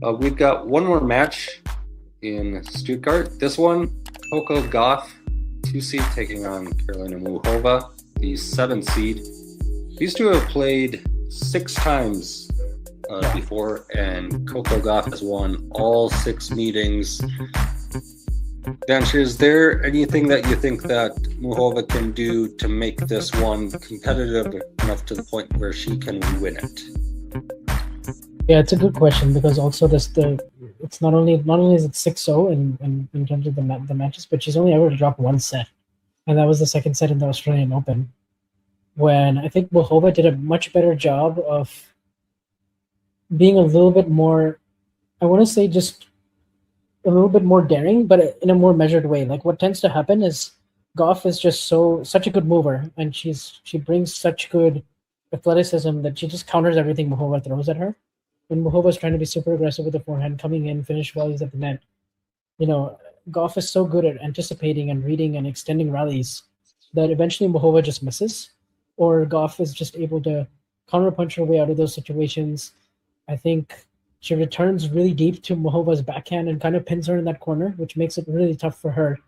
We've got one more match in Stuttgart. This one, Coco Gauff, 2 seed, taking on Karolina Muchova, the 7 seed. These two have played 6 times before, and Coco Gauff has won all 6 meetings. Danch, is there anything that you think that Muchova can do to make this one competitive enough to the point where she can win it? Yeah, it's a good question because also it's not only is it 6-0 in terms of the matches, but she's only ever dropped one set, and that was the second set in the Australian Open when I think Muchova did a much better job of being a little bit more. I want to say just a little bit more daring, but in a more measured way. Like what tends to happen is Goff is just such a good mover, and she brings such good athleticism that she just counters everything Muchova throws at her. When Muchova's trying to be super aggressive with the forehand, coming in, finish volleys at the net, you know, Goff is so good at anticipating and reading and extending rallies that eventually Muchova just misses, or Goff is just able to counterpunch her way out of those situations. I think she returns really deep to Muchova's backhand and kind of pins her in that corner, which makes it really tough for her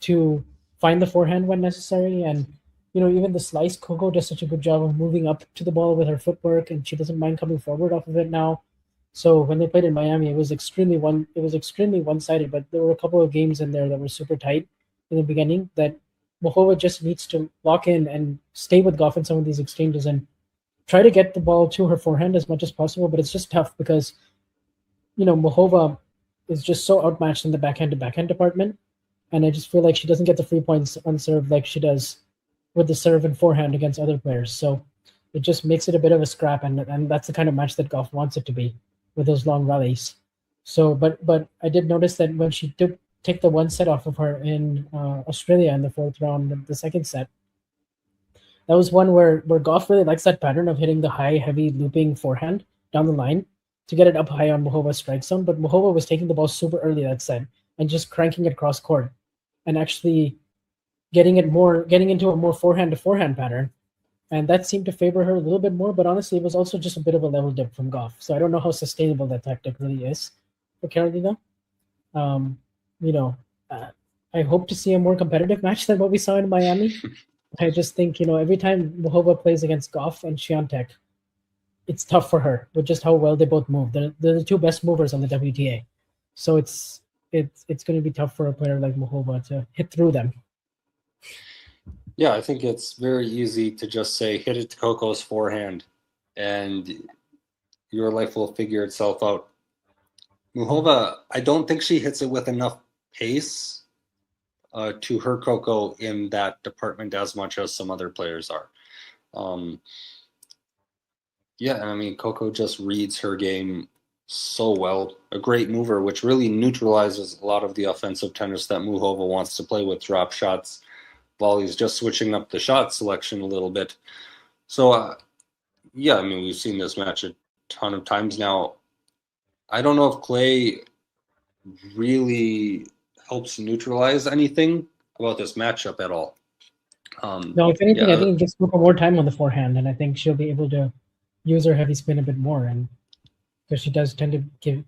to find the forehand when necessary. And even the slice, Coco does such a good job of moving up to the ball with her footwork, and she doesn't mind coming forward off of it now. So when they played in Miami, it was extremely one-sided, but there were a couple of games in there that were super tight in the beginning that Muchova just needs to lock in and stay with Goff in some of these exchanges and try to get the ball to her forehand as much as possible. But it's just tough because Muchova is just so outmatched in the backhand to backhand department, and I just feel like she doesn't get the free points on serve like she does with the serve and forehand against other players. So it just makes it a bit of a scrap, and that's the kind of match that Gauff wants it to be with those long rallies. So, but I did notice that when she did take the one set off of her in Australia in the fourth round, the second set, that was one where Gauff really likes that pattern of hitting the high, heavy looping forehand down the line to get it up high on Muchova's strike zone. But Muchova was taking the ball super early that set and just cranking it cross court and actually getting into a more forehand to forehand pattern, and that seemed to favor her a little bit more. But honestly, it was also just a bit of a level dip from Gauff. So I don't know how sustainable that tactic really is for Carolina. Um, you know, uh, I hope to see a more competitive match than what we saw in Miami. I just think every time Muchova plays against Gauff and Swiatek, it's tough for her with just how well they both move. They're the two best movers on the WTA, so it's going to be tough for a player like Muchova to hit through them. Yeah, I think it's very easy to just say hit it to Coco's forehand and your life will figure itself out. Muchova, I don't think she hits it with enough pace to hurt Coco in that department as much as some other players are. Yeah, I mean, Coco just reads her game so well. A great mover, which really neutralizes a lot of the offensive tennis that Muchova wants to play with drop shots, volleys, just switching up the shot selection a little bit. So, yeah, I mean, we've seen this match a ton of times now. I don't know if clay really helps neutralize anything about this matchup at all. No, if anything, I Yeah, think it gives Coco more time on the forehand, and I think she'll be able to use her heavy spin a bit more, and because she does tend to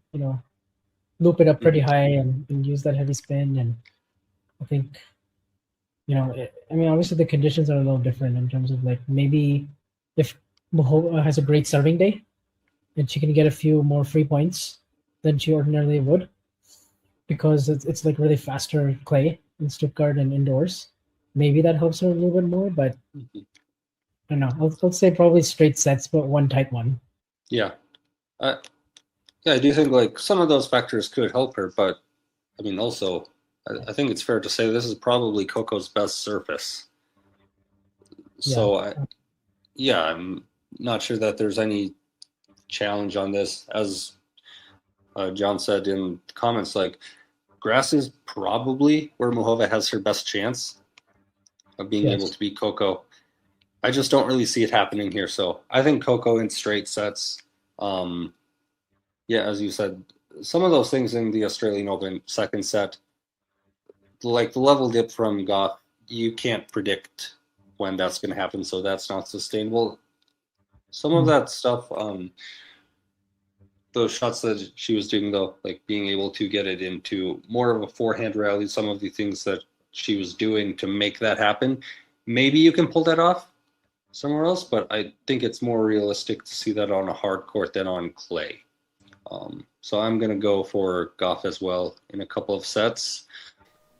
loop it up pretty mhm. high and use that heavy spin, and I think I mean, obviously the conditions are a little different in terms of like maybe if Muchova has a great serving day and she can get a few more free points than she ordinarily would because it's like really faster clay in Stuttgart and indoors. Maybe that helps her a little bit more, but I don't know. I'll say probably straight sets, but one tight one. Yeah. Uh, yeah, I do think like some of those factors could help her, but I mean, also, I think it's fair to say this is probably Coco's best surface. Yeah. So, yeah, I'm not sure that there's any challenge on this. As John said in the comments, like grass is probably where Muchova has her best chance of being able Yes. to beat Coco. I just don't really see it happening here. So I think Coco in straight sets. Um, yeah, as you said, some of those things in the Australian Open second set, like the level dip from Gauff, you can't predict when that's going to happen. So that's not sustainable. Some of Mm. that stuff, those shots that she was doing though, like being able to get it into more of a forehand rally, some of the things that she was doing to make that happen, maybe you can pull that off somewhere else, but I think it's more realistic to see that on a hard court than on clay. So I'm going to go for Gauff as well in a couple of sets.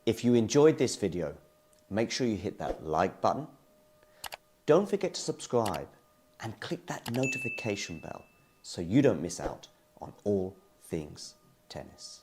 If you enjoyed this video, make sure you hit that like button. Don't forget to subscribe and click that notification bell so you don't miss out on all things tennis.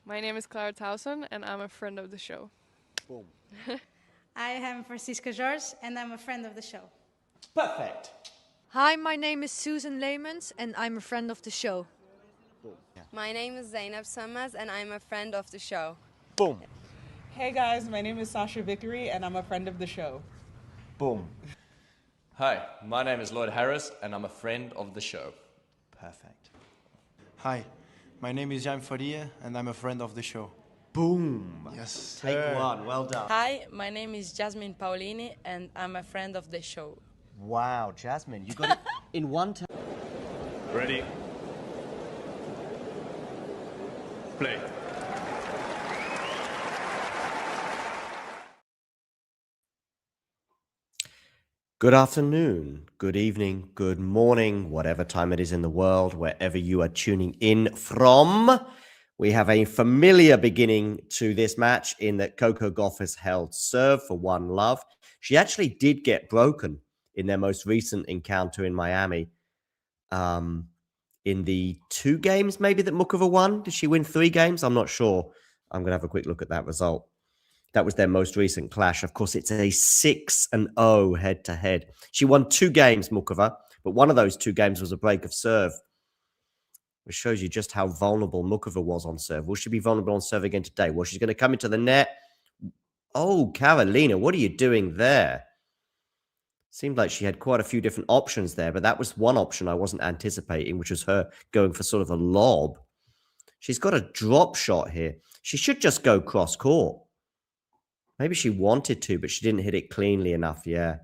My name is Clara Towson, and I'm a friend of the show. Boom. I am Francisca George, and I'm a friend of the show. Perfect. Hi, my name is Susan Leemans and I'm a friend of the show. My name is Zainab Sammaz and I'm a friend of the show. Boom. Hey guys, my name is Sasha Vickery and I'm a friend of the show. Boom. Hi, my name is Lloyd Harris and I'm a friend of the show. Perfect. Hi, my name is Jaime Faria and I'm a friend of the show. Boom. Yes. Take one. Well done. Hi, my name is Jasmine Paulini and I'm a friend of the show. Wow, Jasmine, you got it in one time. Ready? Play. Good afternoon, good evening, good morning, whatever time it is in the world, wherever you are tuning in from. We have a familiar beginning to this match in that Coco Gauff has held serve for 1-love. She actually did get broken in their most recent encounter in Miami. In the 2 games maybe that Muchova won. Did she win 3 games? I'm not sure. I'm going to have a quick look at that result. That was their most recent clash. Of course, it's a 6-0 head-to-head. She won 2 games, Muchova, but one of those 2 games was a break of serve, which shows you just how vulnerable Muchova was on serve. Will she be vulnerable on serve again today? Well, she's going to come into the net. Oh, Karolina, what are you doing there? Seemed like she had quite a few different options there, but that was one option I wasn't anticipating, which was her going for sort of a lob. She's got a drop shot here. She should just go cross-court. Maybe she wanted to, but she didn't hit it cleanly enough. Yeah,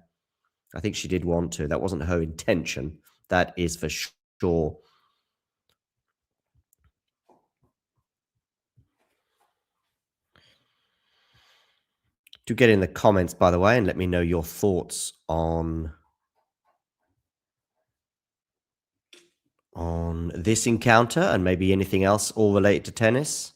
I think she did want to. That wasn't her intention. That is for sure. Do get in the comments, by the way, and let me know your thoughts on this encounter and maybe anything else all related to tennis.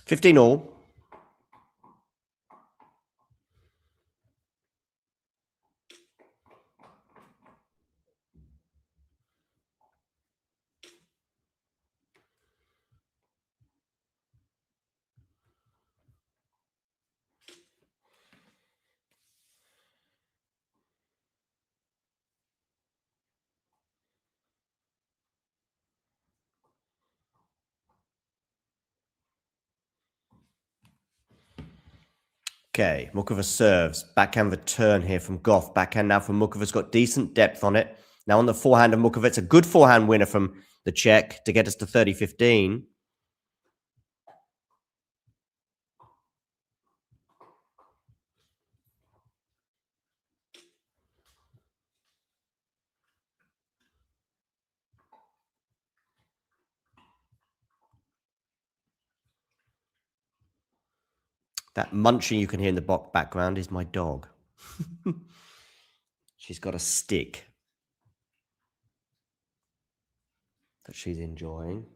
$15 all. Okay, Muchova serves. Backhand return here from Gauff. Backhand now from Muchova's got decent depth on it. Now on the forehand of Muchova, it's a good forehand winner from the Czech to get us to 30-15. That munching you can hear in the background is my dog. She's got a stick that she's enjoying.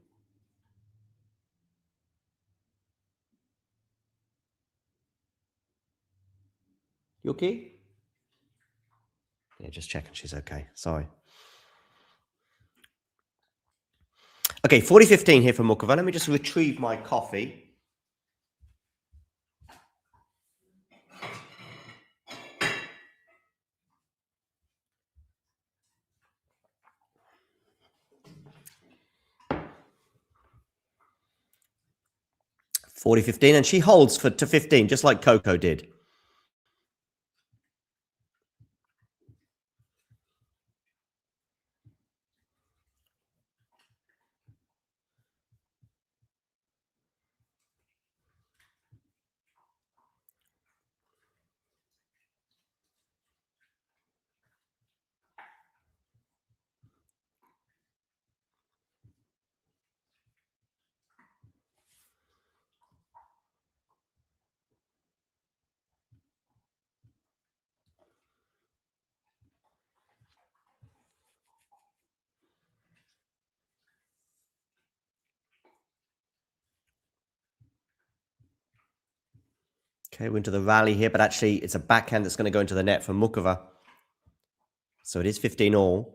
You okay? Yeah, just checking she's okay. Sorry. Okay, 40-15 here for Muchova. Let me just retrieve my coffee. $40-15, and she holds to 15, just like Coco did. Okay, we're into the rally here, but actually it's a backhand that's going to go into the net for Muchova. So it is 15 all.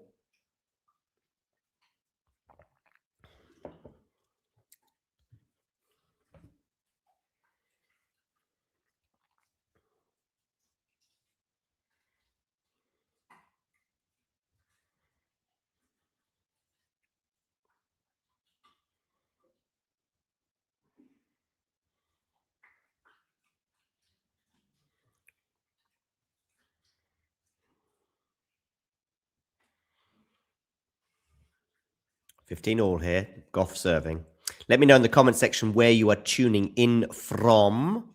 $15 all here. Gauff serving. Let me know in the comment section where you are tuning in from.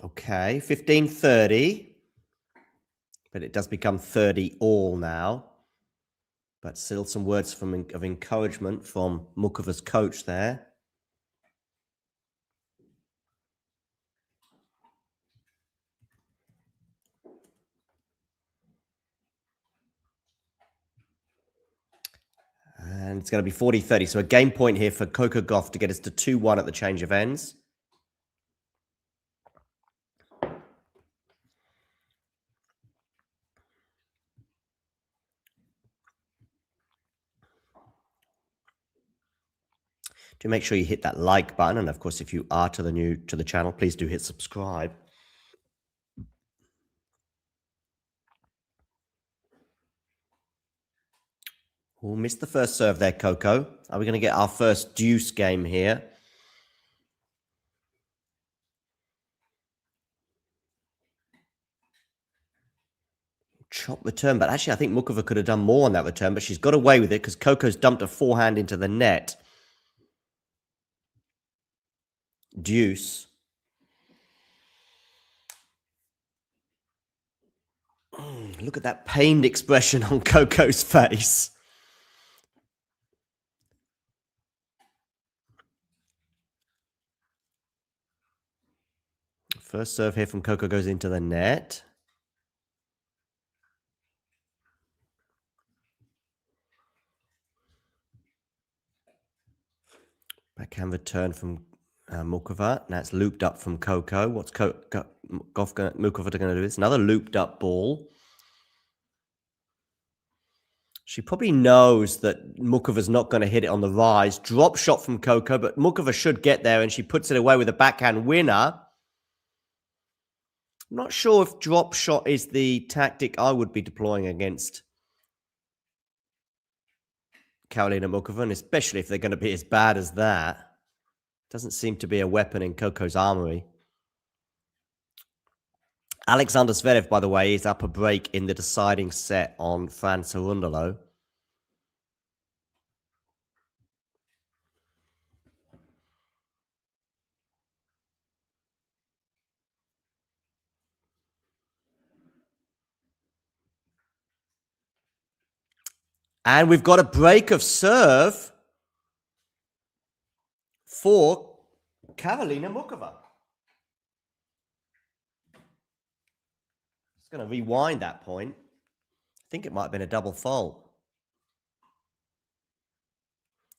Okay, 15-30. But it does become 30 all now. But still some words of encouragement from Muchova's coach there. And it's going to be 40-30. So a game point here for Coco Gauff to get us to 2-1 at the change of ends. Do make sure you hit that like button. And of course, if you are new to the channel, please do hit subscribe. Oh, missed the first serve there, Coco. Are we going to get our first deuce game here? Chop return, but actually I think Muchova could have done more on that return, but she's got away with it because Coco's dumped a forehand into the net. Deuce. Look at that pained expression on Coco's face. First serve here from Coco goes into the net. Backhand return from Muchova. Now it's looped up from Coco. What's Muchova going to do? It's another looped up ball. She probably knows that Muchova's not going to hit it on the rise. Drop shot from Coco, but Muchova should get there, and she puts it away with a backhand winner. I'm not sure if drop shot is the tactic I would be deploying against Karolina Muchova, and especially if they're going to be as bad as that. Doesn't seem to be a weapon in Coco's armory. Alexander Zverev, by the way, is up a break in the deciding set on Fran Cerundolo. And we've got a break of serve for Karolina Muchova. It's going to rewind that point. I think it might have been a double fault.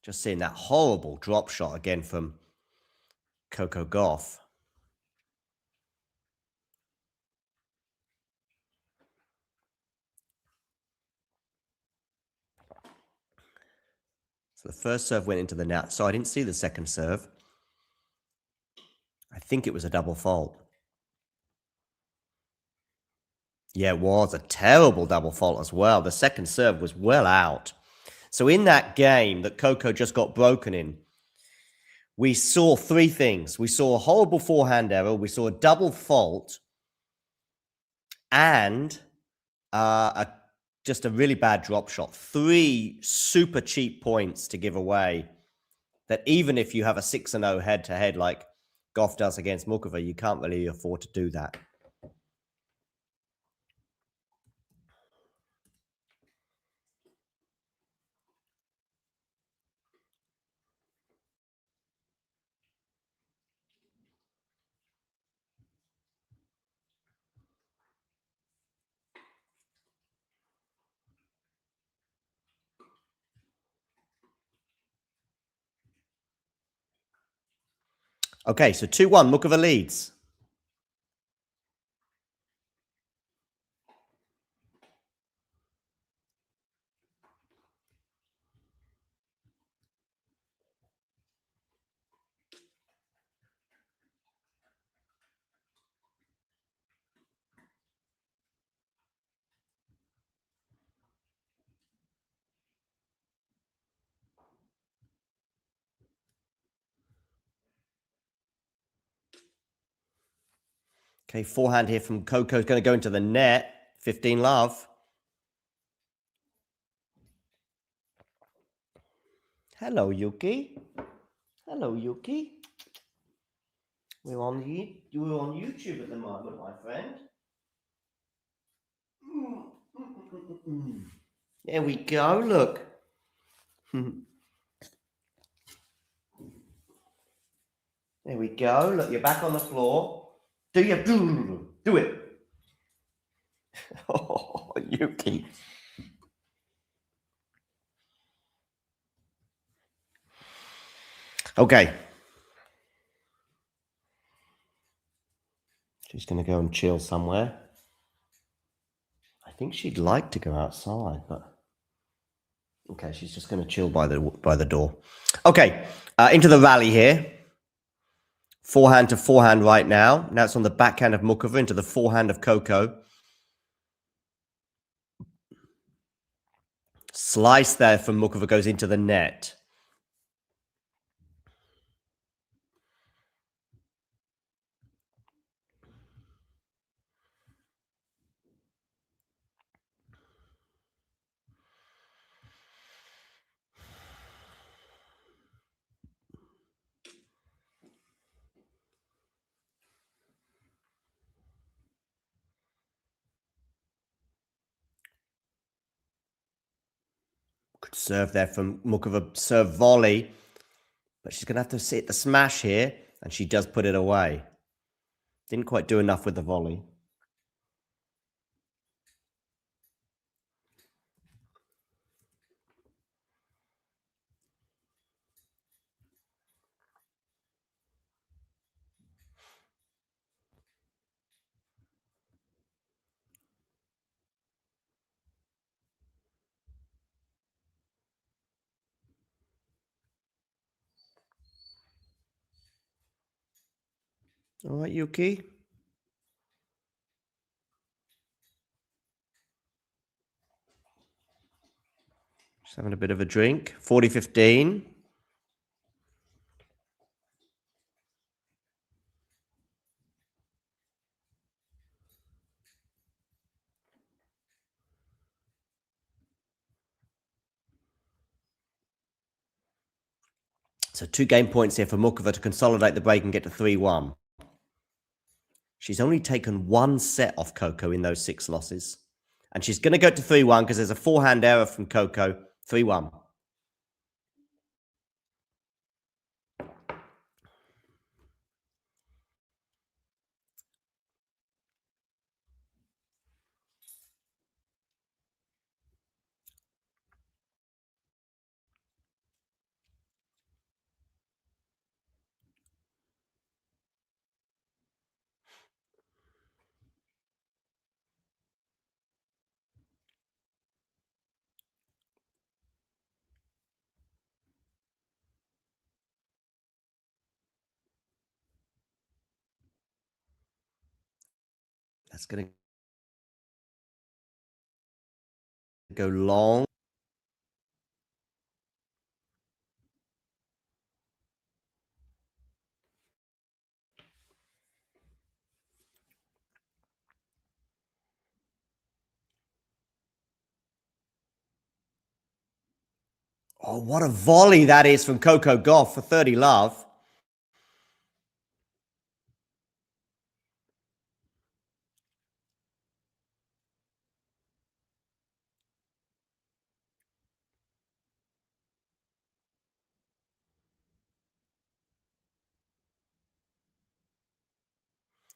Just seeing that horrible drop shot again from Coco Gauff. So the first serve went into the net. So I didn't see the second serve. I think it was a double fault. Yeah, it was a terrible double fault as well. The second serve was well out. So in that game that Coco just got broken in, we saw three things. We saw a horrible forehand error. We saw a double fault and just a really bad drop shot. Three super cheap points to give away that even if you have a 6-0 head-to-head like Gauff does against Muchova, you can't really afford to do that. Okay, so 2-1, Muchova leads. Okay, forehand here from Coco is going to go into the net. 15 love. Hello, Yuki. Hello, Yuki. You're on YouTube at the moment, my friend. There we go, look. There we go. Look, you're back on the floor. Do it. Oh, Yuki. Okay. She's going to go and chill somewhere. I think she'd like to go outside, but okay, she's just going to chill by the door. Okay, into the rally here. Forehand to forehand right now. Now it's on the backhand of Muchova into the forehand of Coco. Slice there from Muchova goes into the net. Good serve there from Muchova, serve volley. But she's going to have to sit the smash here, and she does put it away. Didn't quite do enough with the volley. All right, Yuki. Just having a bit of a drink. 40-15. So 2 game points here for Muchova to consolidate the break and get to 3-1. She's only taken 1 set off Coco in those 6 losses. And she's going to go to 3-1 because there's a forehand error from Coco. 3-1. That's going to go long. Oh, what a volley that is from Coco Gauff for 30 love.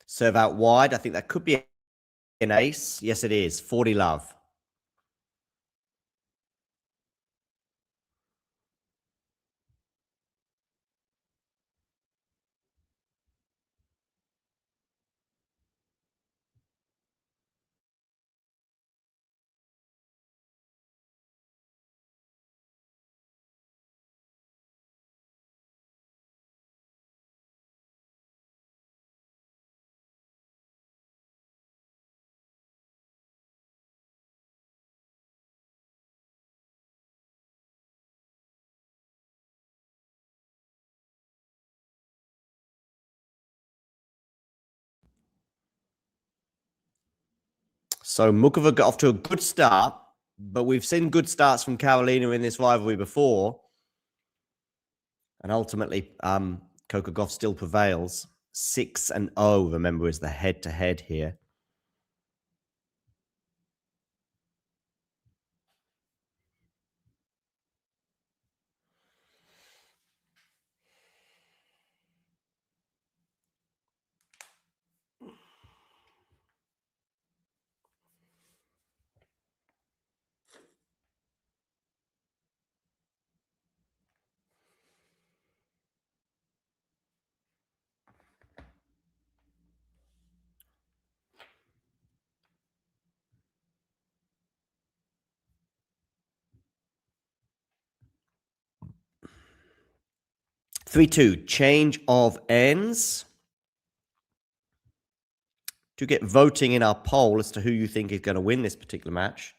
Serve out wide. I think that could be an ace. Yes, it is. 40 love. So Muchova got off to a good start, but we've seen good starts from Karolina in this rivalry before. And ultimately, Coco Gauff still prevails. 6-0, remember, is the head-to-head here. Three-two, change of ends. To get voting in our poll as to who you think is going to win this particular match.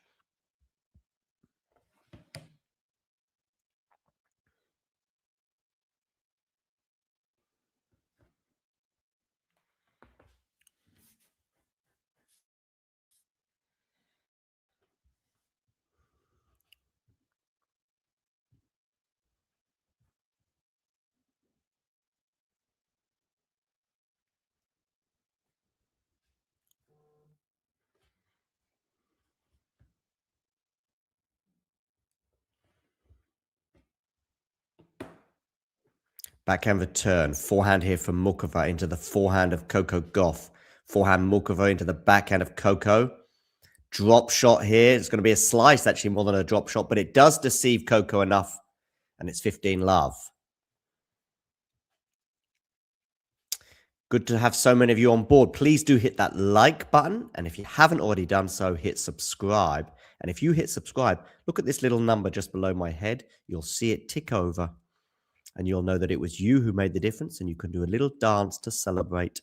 Backhand return. Forehand here from Muchova into the forehand of Coco Gauff. Forehand Muchova into the backhand of Coco. Drop shot here. It's going to be a slice, actually, more than a drop shot, but it does deceive Coco enough, and it's 15 love. Good to have so many of you on board. Please do hit that like button, and if you haven't already done so, hit subscribe. And if you hit subscribe, look at this little number just below my head. You'll see it tick over. And you'll know that it was you who made the difference, and you can do a little dance to celebrate.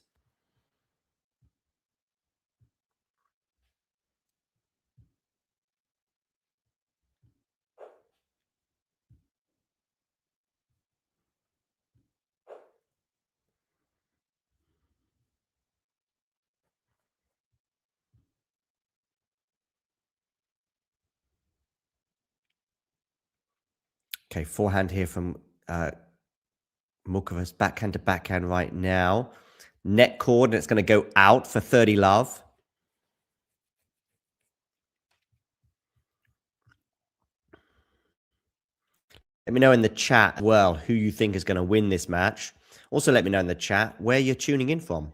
Okay, forehand here from Muchova's backhand to backhand right now. Net cord, and it's going to go out for 30 love. Let me know in the chat as well who you think is going to win this match. Also, let me know in the chat where you're tuning in from.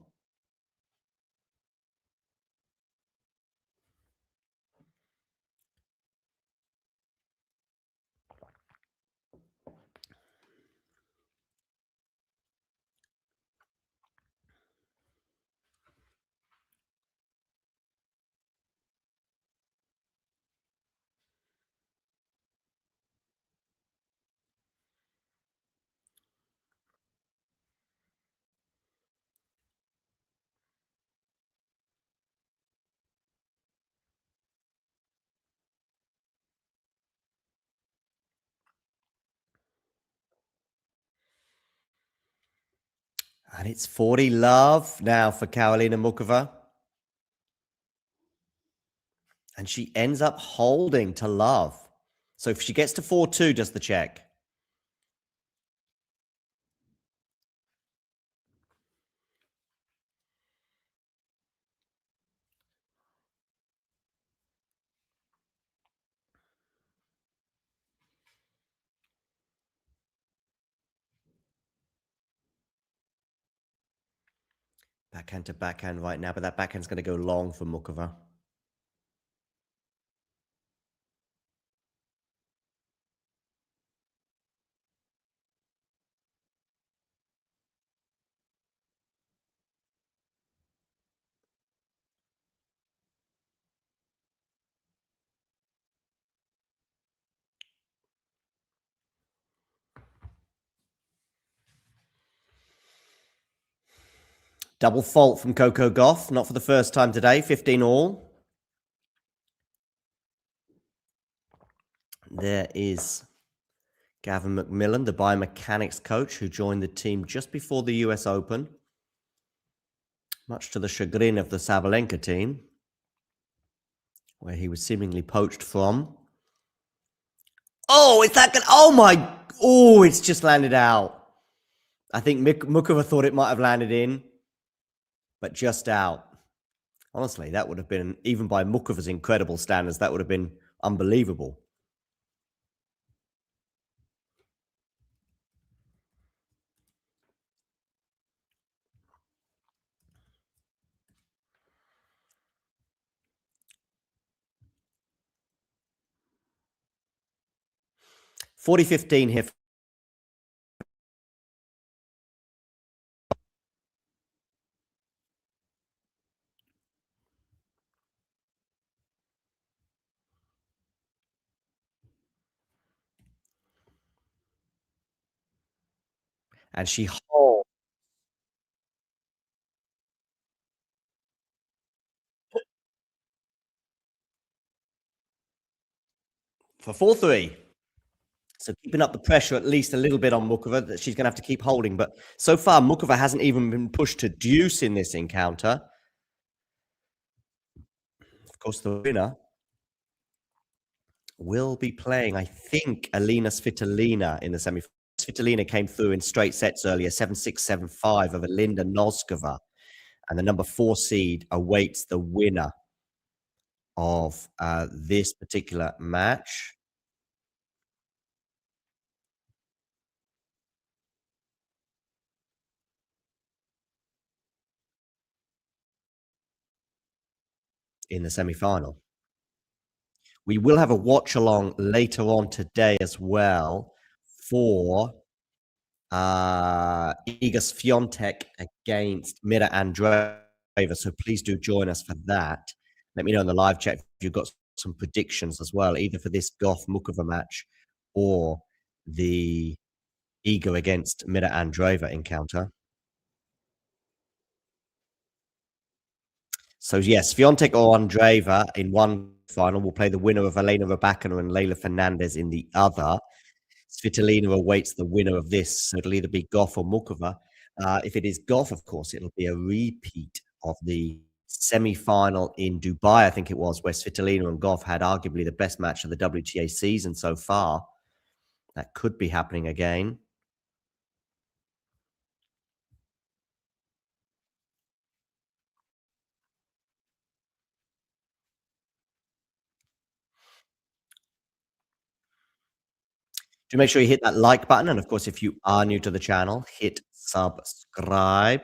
And it's 40 love now for Karolina Muchova. And she ends up holding to love. So if she gets to 4-2, does the check. Backhand to backhand right now, but that backhand's going to go long for Muchova. Double fault from Coco Gauff, not for the first time today, 15 all. There is Gavin McMillan, the biomechanics coach who joined the team just before the US Open, much to the chagrin of the Sabalenka team, where he was seemingly poached from. Oh, is that good? Oh my, oh, it's just landed out. I think Muchova thought it might have landed in, but just out. Honestly, that would have been, even by Muchova's incredible standards, that would have been unbelievable. $40-15 here. And she holds. For 4-3. So keeping up the pressure at least a little bit on Muchova, that she's going to have to keep holding. But so far, Muchova hasn't even been pushed to deuce in this encounter. Of course, the winner will be playing, I think, Alina Svitolina in the semi-final. Svitolina came through in straight sets earlier, 7-6, 7-5 over Linda Noskova. And the number 4 seed awaits the winner of this particular match. In the semi-final. We will have a watch along later on today as well for Iga Swiatek against Mira Andreeva. So please do join us for that. Let me know in the live chat if you've got some predictions as well, either for this Gauff-Muchova match or the Iga against Mira Andreeva encounter. So yes, Swiatek or Andreeva in one final will play the winner of Elena Rybakina and Leylah Fernandez in the other. Svitolina awaits the winner of this, so it'll either be Gauff or Muchova. If it is Gauff, of course, it'll be a repeat of the semi-final in Dubai, I think it was, where Svitolina and Gauff had arguably the best match of the WTA season so far. That could be happening again. Do make sure you hit that like button, and of course, if you are new to the channel, hit subscribe.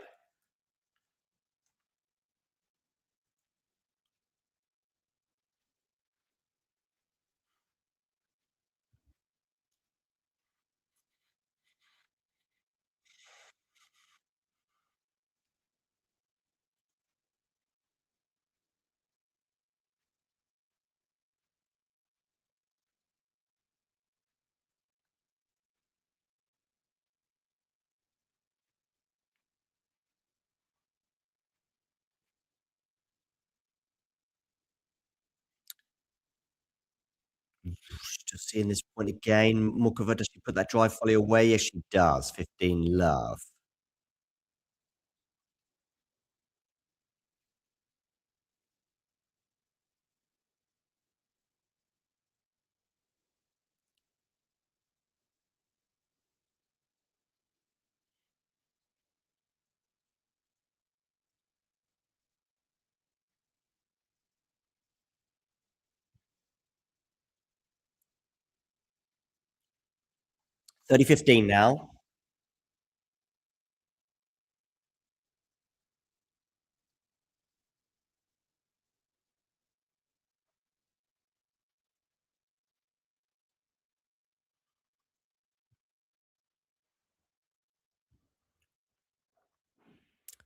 Just seeing this point again. Muchova, does she put that drive volley away? Yes, she does. 15 love. $30-15 now.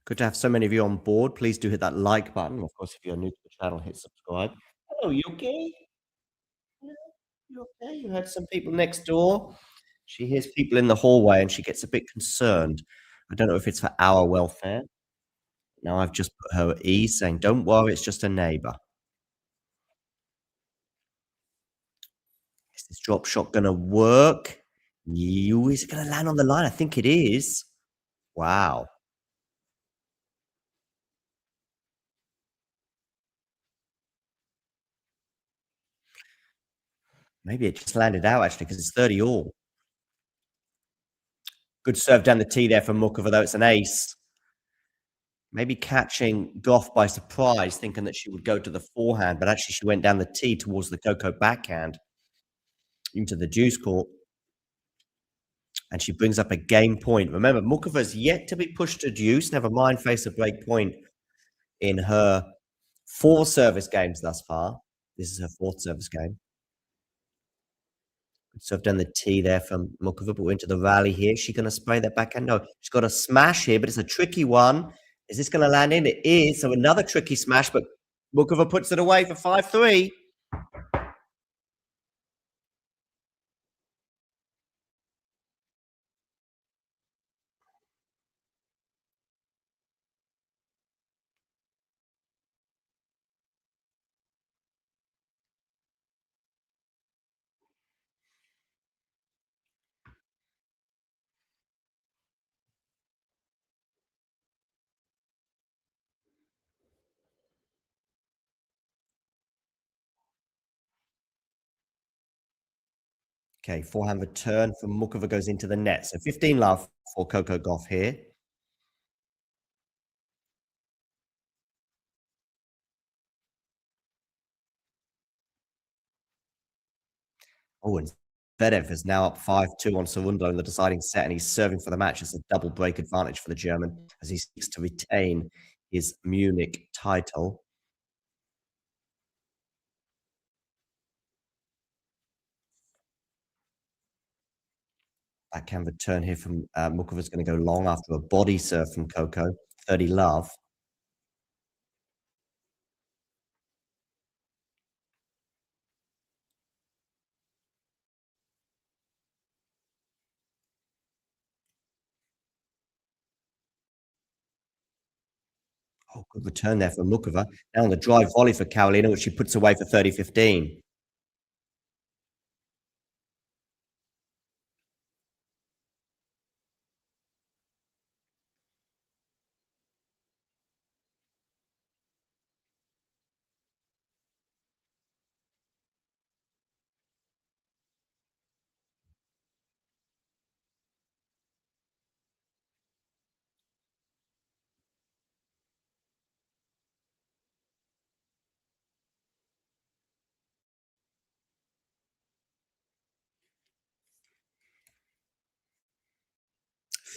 Good to have so many of you on board. Please do hit that like button. Of course, if you're new to the channel, hit subscribe. Hello, you okay? You okay? You heard some people next door. She hears people in the hallway and she gets a bit concerned. I don't know if it's for our welfare. Now I've just put her at ease, saying, don't worry, it's just a neighbor. Is this drop shot going to work? Is it going to land on the line? I think it is. Wow. Maybe it just landed out, actually, because it's 30 all. Good serve down the tee there from Muchova, though it's an ace. Maybe catching Gauff by surprise, thinking that she would go to the forehand, but actually she went down the tee towards the Coco backhand into the deuce court. And she brings up a game point. Remember, Muchova's yet to be pushed to deuce, never mind face a break point in her 4 service games thus far. This is her 4th service game. So I've done the tee there from Muchova, but we're into the rally here. Is she going to spray that backhand? No, she's got a smash here, but it's a tricky one. Is this going to land in? It is. So another tricky smash, but Muchova puts it away for 5-3. Okay, forehand return from Muchova goes into the net. So 15 love for Coco Gauff here. Oh, and Zverev is now up 5-2 on Cerundolo in the deciding set, and he's serving for the match. It's a double break advantage for the German as he seeks to retain his Munich title. Backhand return here from Muchova is going to go long after a body serve from Coco. 30 love. Oh, good return there from Muchova. Now on the drive volley for Karolina, which she puts away for 30-15.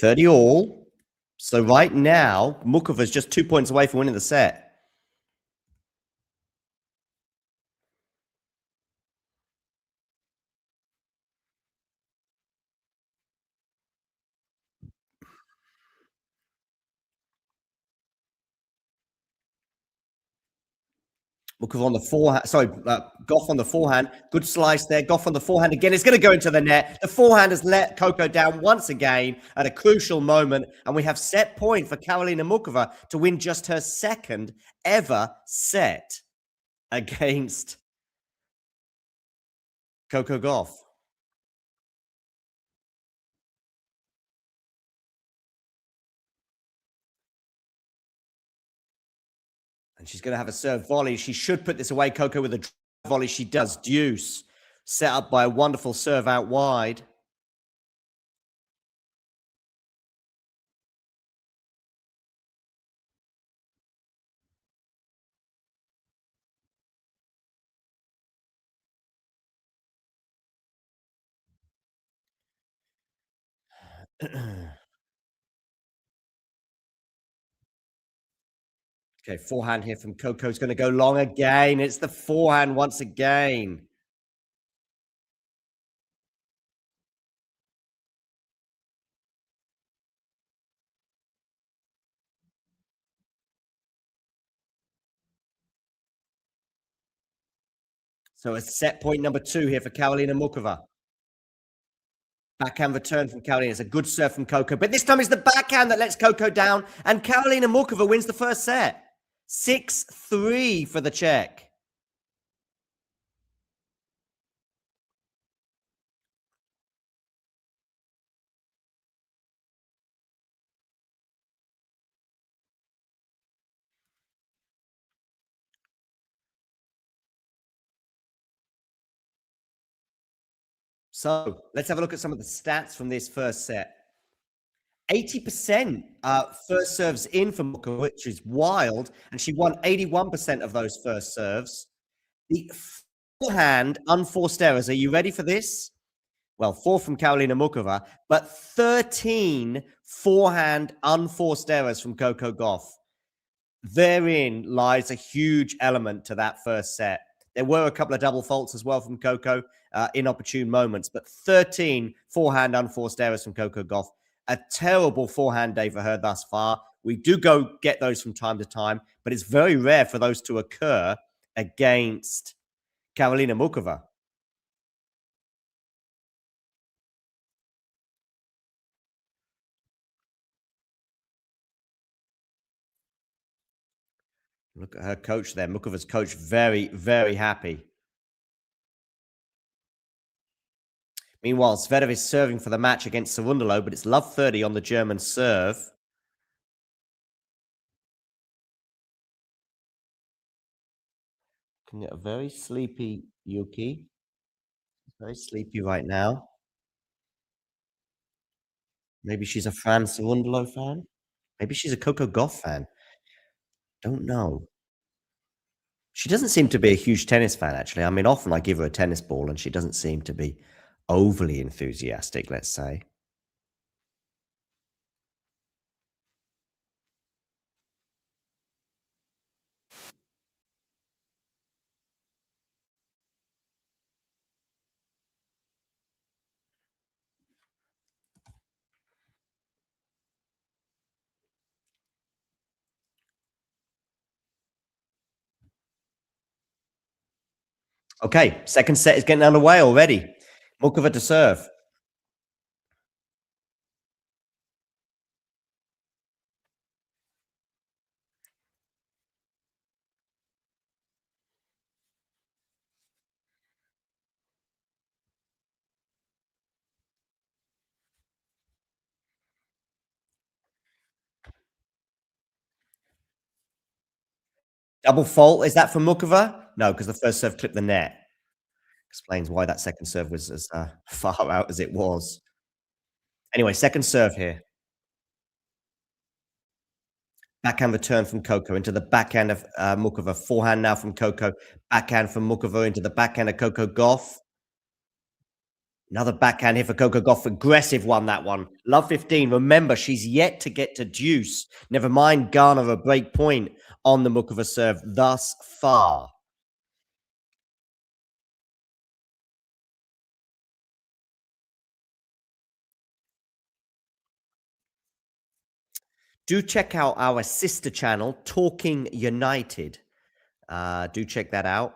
30 all. So right now, Muchova's just 2 points away from winning the set. Muchova on the forehand. Sorry, Gauff on the forehand. Good slice there. Gauff on the forehand again. It's going to go into the net. The forehand has let Coco down once again at a crucial moment. And we have set point for Karolina Muchova to win just her second ever set against Coco Gauff. And she's going to have a serve volley. She should put this away, Coco, with a volley. She does. Deuce. Set up by a wonderful serve out wide. Okay, forehand here from Coco is going to go long again. It's the forehand once again. So it's set point number 2 here for Karolina Muchova. Backhand return from Karolina. It's a good serve from Coco, but this time it's the backhand that lets Coco down, and Karolina Muchova wins the first set. 6-3 for the Czech. So let's have a look at some of the stats from this first set. 80% first serves in for Muchova, which is wild, and she won 81% of those first serves. The forehand unforced errors. Are you ready for this? Well, 4 from Karolina Muchova, but 13 forehand unforced errors from Coco Gauff. Therein lies a huge element to that first set. There were a couple of double faults as well from Coco, inopportune moments, but 13 forehand unforced errors from Coco Gauff. A terrible forehand day for her thus far. We do go get those from time to time, but it's very rare for those to occur against Karolina Muchova. Look at her coach there. Muchova's coach, very, very happy. Meanwhile, Zverev is serving for the match against Cerundolo, but it's love 30 on the German serve. Can get a very sleepy Yuki. Very sleepy right now. Maybe she's a Fran Cerundolo fan. Maybe she's a Coco Gauff fan. Don't know. She doesn't seem to be a huge tennis fan, actually. I mean, often I give her a tennis ball and she doesn't seem to be overly enthusiastic, let's say. Okay, second set is getting underway already. Muchova to serve. Double fault. Is that for Muchova? No, because the first serve clipped the net. Explains why that second serve was as far out as it was. Anyway, second serve here. Backhand return from Coco into the backhand of Muchova. Forehand now from Coco. Backhand from Muchova into the backhand of Coco Gauff. Another backhand here for Coco Gauff. Aggressive one, that one. Love 15. Remember, she's yet to get to deuce. Never mind garner a break point on the Muchova serve thus far. Do check out our sister channel, Talking United. Do check that out.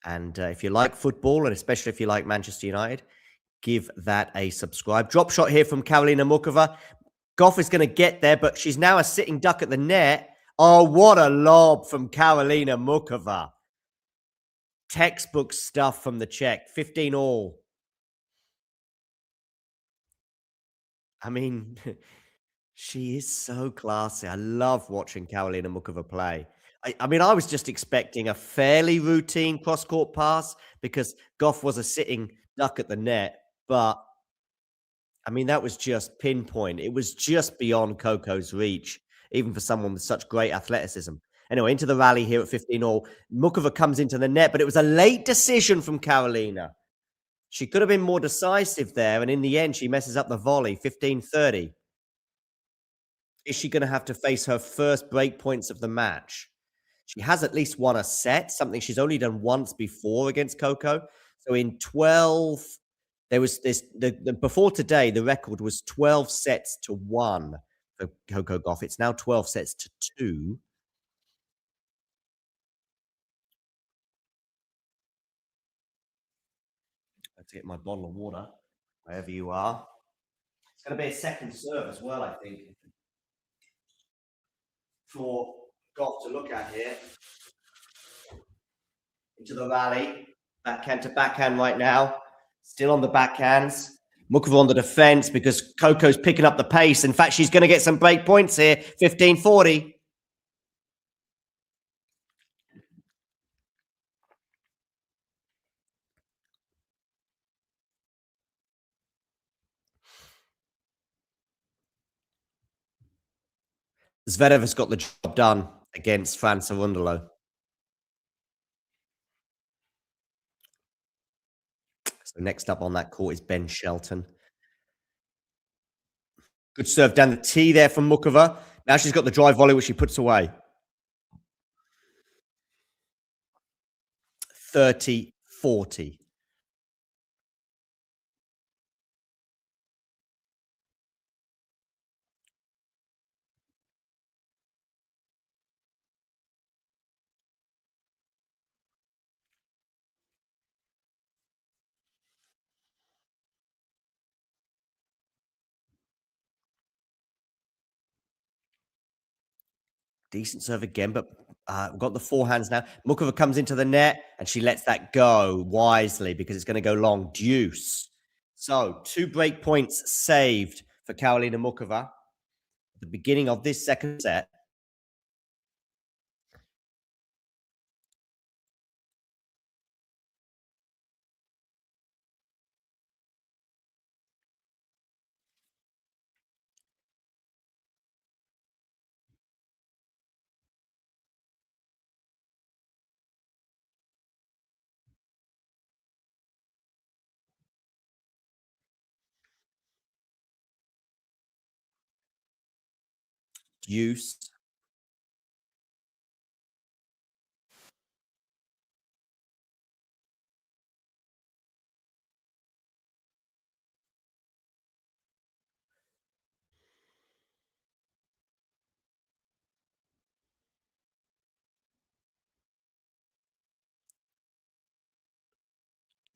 And if you like football, and especially if you like Manchester United, give that a subscribe. Drop shot here from Karolina Muchova. Gauff is going to get there, but she's now a sitting duck at the net. Oh, what a lob from Karolina Muchova. Textbook stuff from the Czech. 15 all. I mean, she is so classy. I love watching Karolina Muchova play. I mean, I was just expecting a fairly routine cross-court pass because Gauff was a sitting duck at the net. But, I mean, that was just pinpoint. It was just beyond Coco's reach, even for someone with such great athleticism. Anyway, into the rally here at 15-all. Muchova comes into the net, but it was a late decision from Karolina. She could have been more decisive there, and in the end, she messes up the volley, 15-30. Is she going to have to face her first break points of the match? She has at least won a set, something she's only done once before against Coco. So in 12, there was this, before today, the record was 12 sets to 1 for Coco Gauff. It's now 12 sets to 2. Let's get my bottle of water, wherever you are. It's going to be a second serve as well, I think, for Gauff to look at here. Into the rally. Backhand to backhand right now. Still on the backhands. Muchova on the defense because Coco's picking up the pace. In fact, she's going to get some break points here. 15-40. Zverev has got the job done against Franz Arundolo. So next up on that court is Ben Shelton. Good serve down the tee there from Muchova. Now she's got the drive volley, which she puts away. 30-40. Decent serve again, but we've got the forehands now. Muchova comes into the net, and she lets that go wisely because it's going to go long. Deuce. So 2 break points saved for Karolina Muchova at the beginning of this second set. Deuce.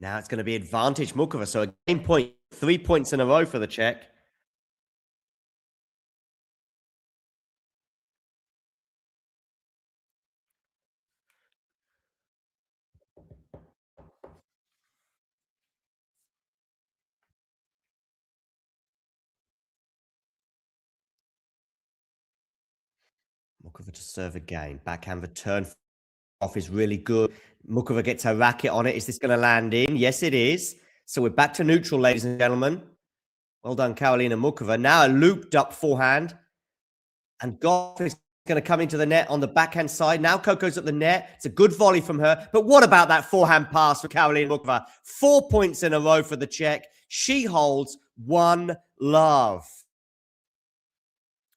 Now it's going to be advantage Muchova. So a game point, 3 points in a row for the Czech. Muchova to serve again. Backhand return off is really good. Muchova gets her racket on it. Is this going to land in? Yes, it is. So we're back to neutral, ladies and gentlemen. Well done, Karolina Muchova. Now a looped up forehand. And Gauff is going to come into the net on the backhand side. Now Coco's at the net. It's a good volley from her. But what about that forehand pass for Karolina Muchova? 4 points in a row for the Czech. She holds 1-love.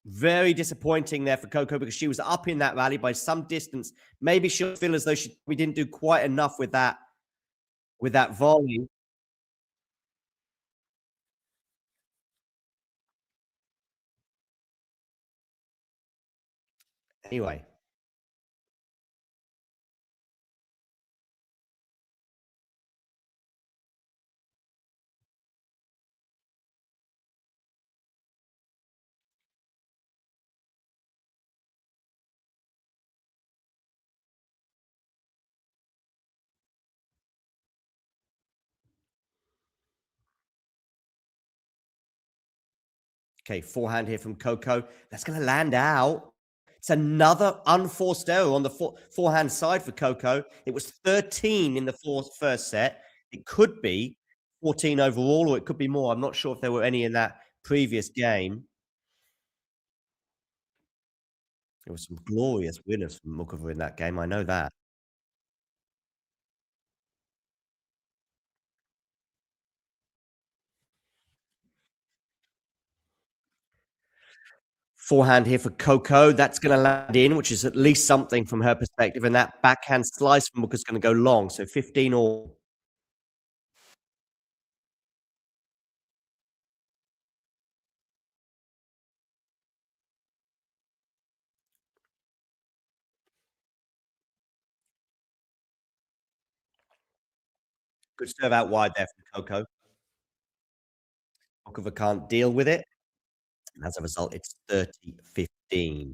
Very disappointing there for Coco because she was up in that rally by some distance. Maybe she'll feel as though we didn't do quite enough with that volley. Anyway. Okay, forehand here from Coco. That's going to land out. It's another unforced error on the forehand side for Coco. It was 13 in the first set. It could be 14 overall, or it could be more. I'm not sure if there were any in that previous game. There were some glorious winners from Muchova in that game. I know that. Forehand here for Coco. That's going to land in, which is at least something from her perspective. And that backhand slice from Muchova is going to go long. So 15 all. Good serve out wide there from Coco. Muchova can't deal with it. And as a result, it's 30-15.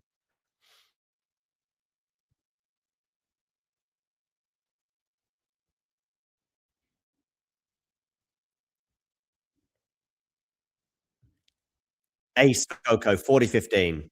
Ace for Coco, 40-15.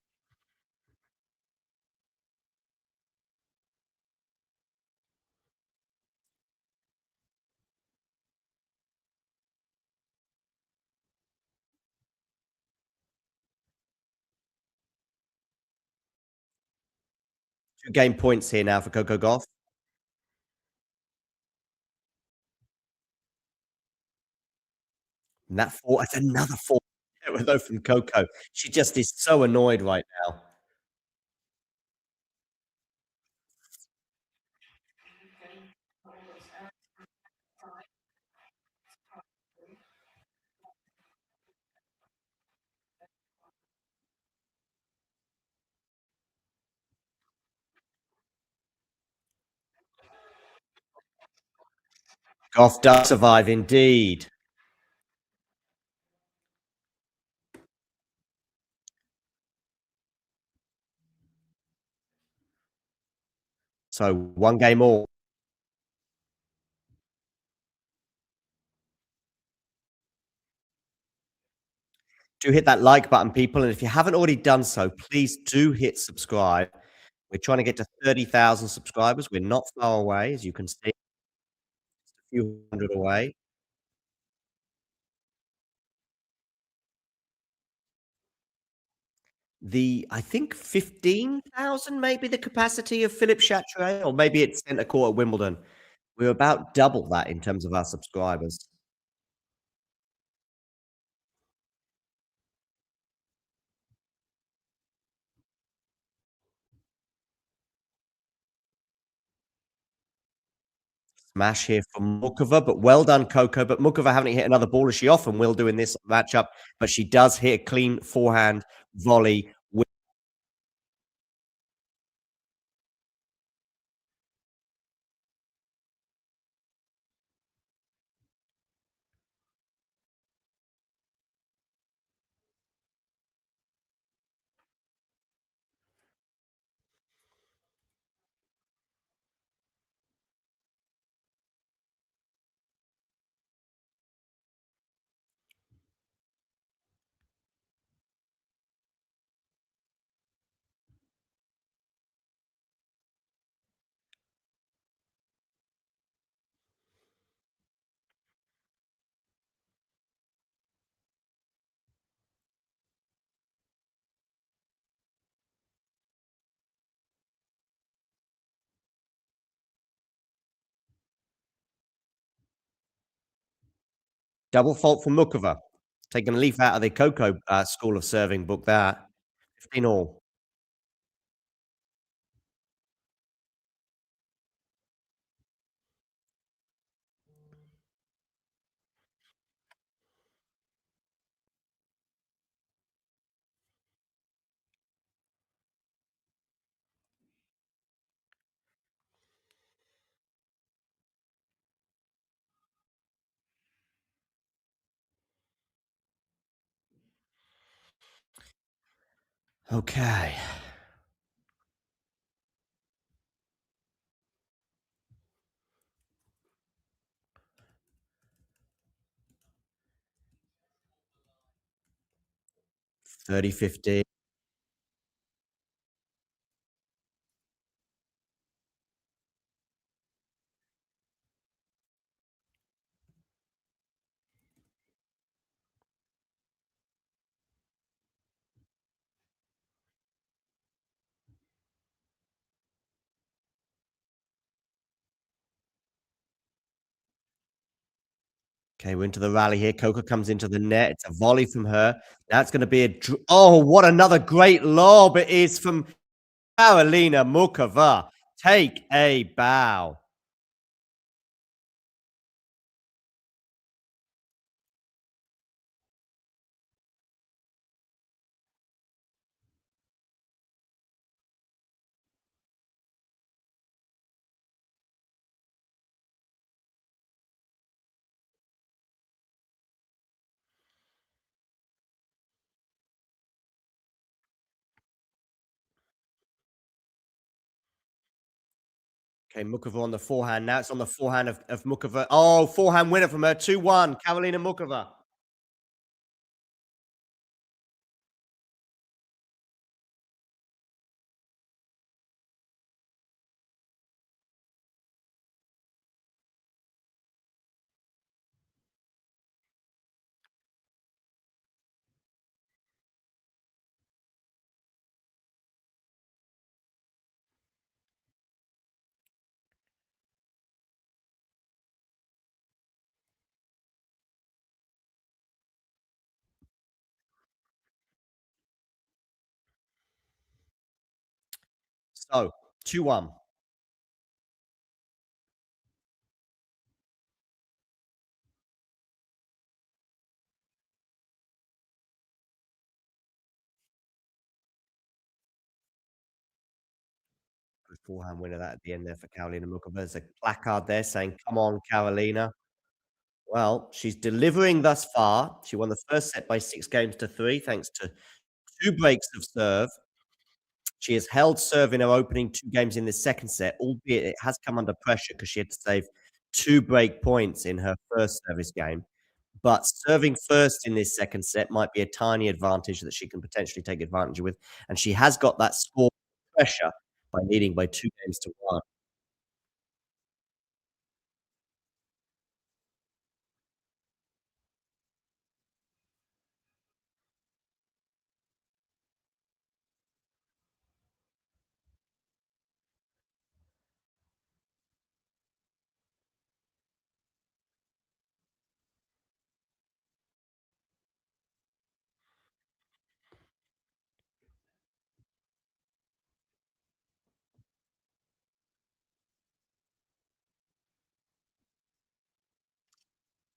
Two game points here now for Coco Gauff. And that's another 4 though from Coco. She just is so annoyed right now. Gauff does survive indeed. So 1 game all. Do hit that like button, people. And if you haven't already done so, please do hit subscribe. We're trying to get to 30,000 subscribers. We're not far away, as you can see. Just a few hundred away. I think 15,000 maybe the capacity of Philippe Chatrier, or maybe it's centre court at Wimbledon. We're about double that in terms of our subscribers. Smash here from Muchova, but well done, Coco. But Muchova having hit another ball as she often will do in this matchup, but she does hit a clean forehand volley. Double fault for Muchova. Taking a leaf out of the Coco school of serving book there. 15 all. Okay. $30.50. Okay, we're into the rally here. Coco comes into the net. It's a volley from her. Now it's going to be a... Oh, what another great lob it is from Karolina Muchova. Take a bow. Okay, Muchova on the forehand. Now it's on the forehand of Muchova. Oh, forehand winner from her. 2-1. Karolina Muchova. So, 2-1. Good forehand winner that at the end there for Karolina Muchova. There's a placard there saying, "Come on, Karolina." Well, she's delivering thus far. She won the first set by 6-3 thanks to 2 breaks of serve. She has held serve in her opening 2 games in the second set, albeit it has come under pressure because she had to save 2 break points in her first service game. But serving first in this second set might be a tiny advantage that she can potentially take advantage with. And she has got that score pressure by leading by 2-1.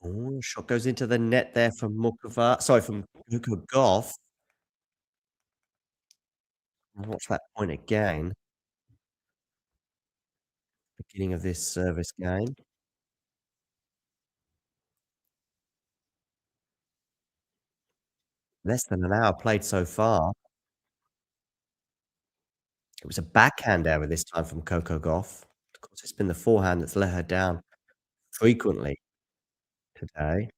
Oh, shot goes into the net there from Muchova. Sorry, from Coco Gauff. Watch that point again. Beginning of this service game. Less than an hour played so far. It was a backhand error this time from Coco Gauff. Of course, it's been the forehand that's let her down frequently today.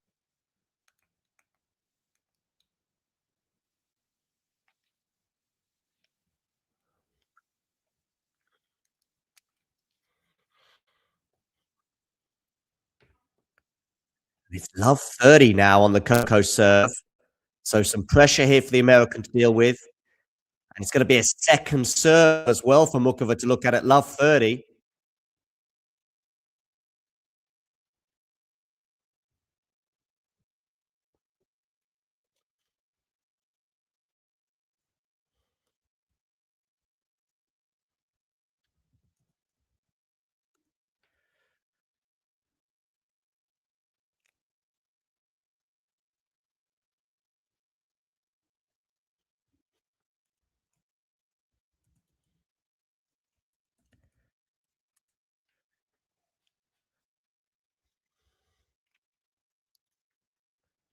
It's love 30 now on the Coco serve. So some pressure here for the American to deal with. And it's going to be a second serve as well for Muchova to look at love 30.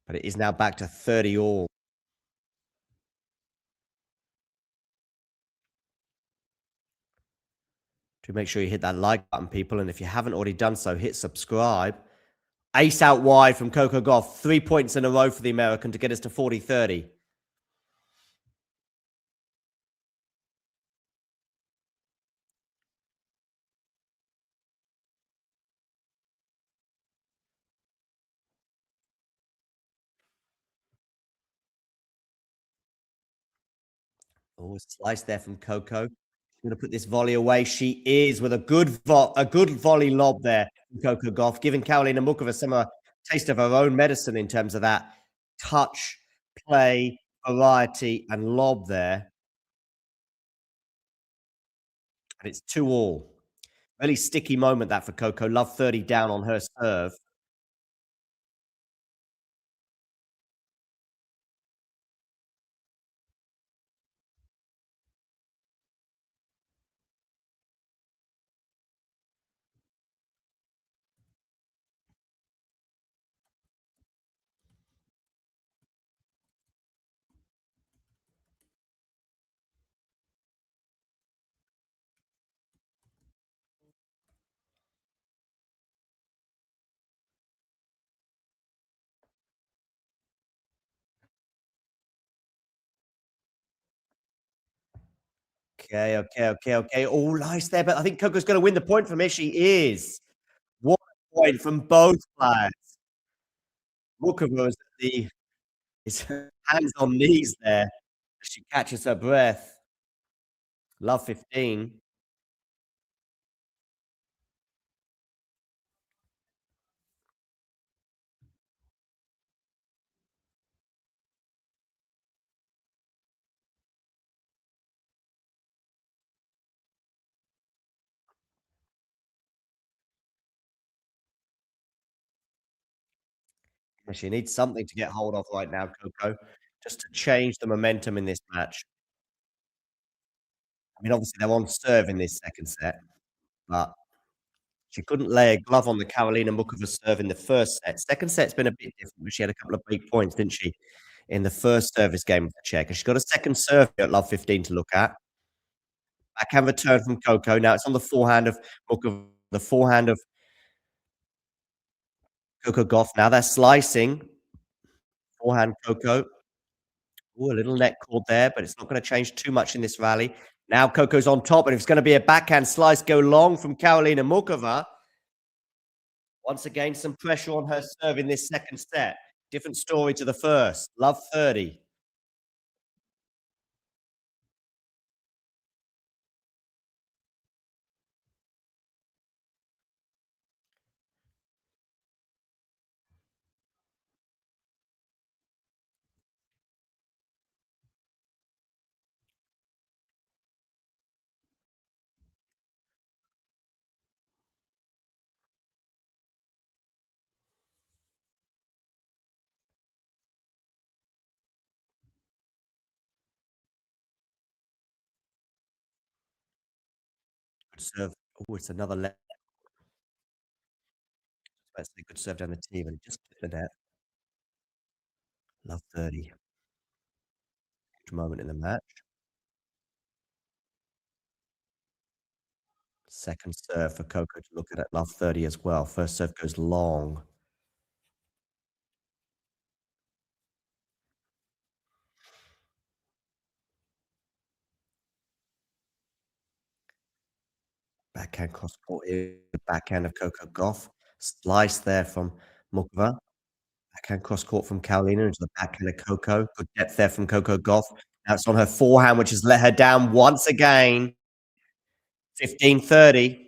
But it is now back to 30 all. Do make sure you hit that like button, people. And if you haven't already done so, hit subscribe. Ace out wide from Coco Gauff. 3 points in a row for the American to get us to 40-30. Oh, a slice there from Coco. She's going to put this volley away. She is with a good volley lob there from Coco Gauff, giving Karolina Muchova some taste of her own medicine in terms of that touch, play, variety, and lob there. And it's 2 all. Really sticky moment that for Coco. Love 30 down on her serve. Okay. Oh, nice there, but I think Coco's going to win the point from here. She is. What a point from both players. Muchova is hands on knees there as she catches her breath. Love 15. She needs something to get hold of right now, Coco, just to change the momentum in this match. I mean, obviously, they're on serve in this second set, but she couldn't lay a glove on the Karolina Muchova serve in the first set. Second set's been a bit different, but she had a couple of big points, didn't she, in the first service game of the Czech? And she's got a second serve at love 15 to look at. Backhand return from Coco. Now it's on the forehand of Muchova, the forehand of Coco Gauff. Now they're slicing. Forehand Coco. Ooh, a little net cord there, but it's not going to change too much in this rally. Now Coco's on top, and if it's going to be a backhand slice go long from Karolina Muchova, once again, some pressure on her serve in this second set. Different story to the first. Love 30. Good serve. Oh, it's another let. Let's say good serve down the team and just hit the net. Love 30. Good moment in the match. Second serve for Coco to look at love 30 as well. First serve goes long. Backhand cross court, backhand of Coco Gauff. Slice there from Muchova. Backhand cross court from Karolina into the backhand of Coco. Good depth there from Coco Gauff. Now it's on her forehand, which has let her down once again. 15-30.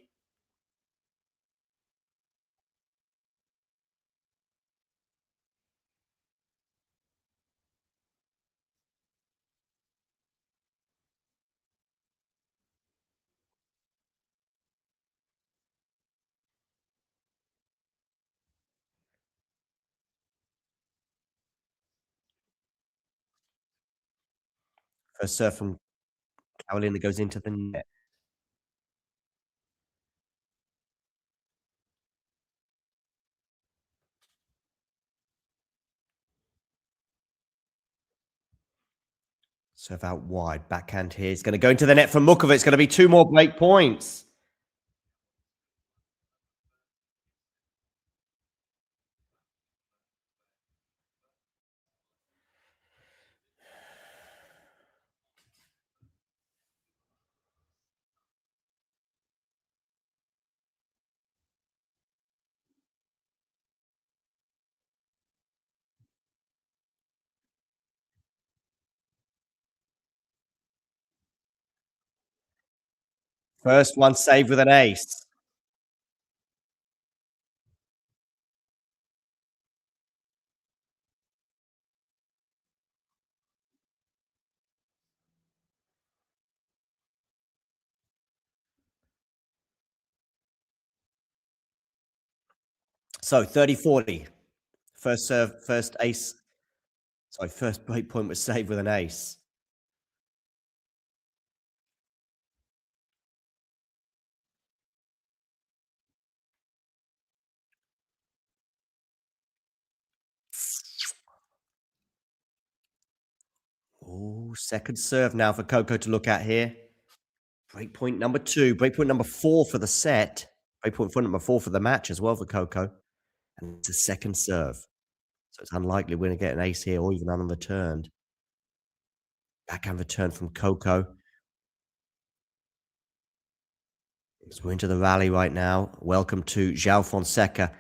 First serve from Karolina goes into the net. Serve out wide. Backhand here. It's going to go into the net from Muchova. It's going to be 2 more break points. First one saved with an ace. So 30-40. First serve, first ace. Sorry, first break point was saved with an ace. Oh, second serve now for Coco to look at here. Break point number 2. Break point number 4 for the set. Break point for number 4 for the match as well for Coco. And it's a second serve. So it's unlikely we're going to get an ace here or even unreturned. Backhand return from Coco. So we're into the rally right now. Welcome to João Fonseca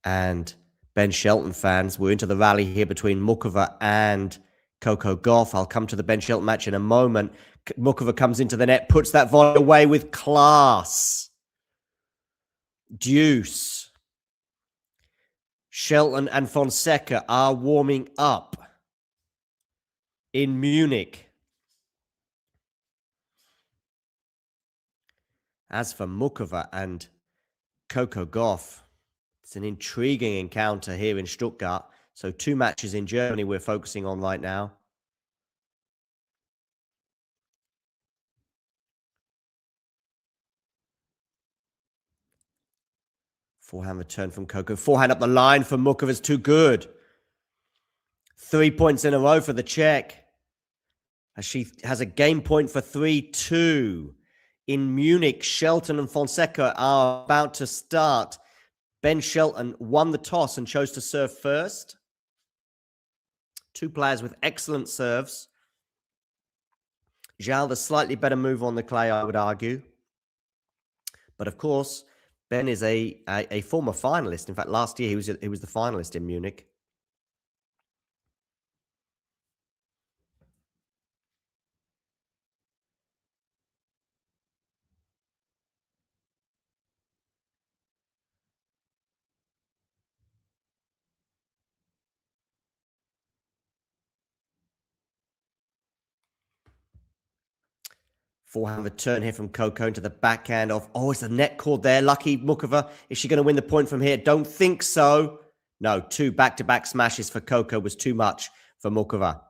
and Ben Shelton fans. We're into the rally here between Muchova and Coco Gauff. I'll come to the Ben Shelton match in a moment. Muchova comes into the net, puts that volley away with class. Deuce. Shelton and Fonseca are warming up in Munich. As for Muchova and Coco Gauff, it's an intriguing encounter here in Stuttgart. So 2 matches in Germany we're focusing on right now. Forehand return from Coco. Forehand up the line for Muchova is too good. 3 points in a row for the Czech. As she has a game point for 3-2. In Munich, Shelton and Fonseca are about to start. Ben Shelton won the toss and chose to serve first. 2 players with excellent serves. João, the slightly better move on the clay, I would argue. But of course, Ben is a former finalist. In fact, last year he was the finalist in Munich. Forehand return here from Coco into the backhand of... Oh, it's a net cord there. Lucky Muchova. Is she going to win the point from here? Don't think so. No, 2 back-to-back smashes for Coco was too much for Muchova.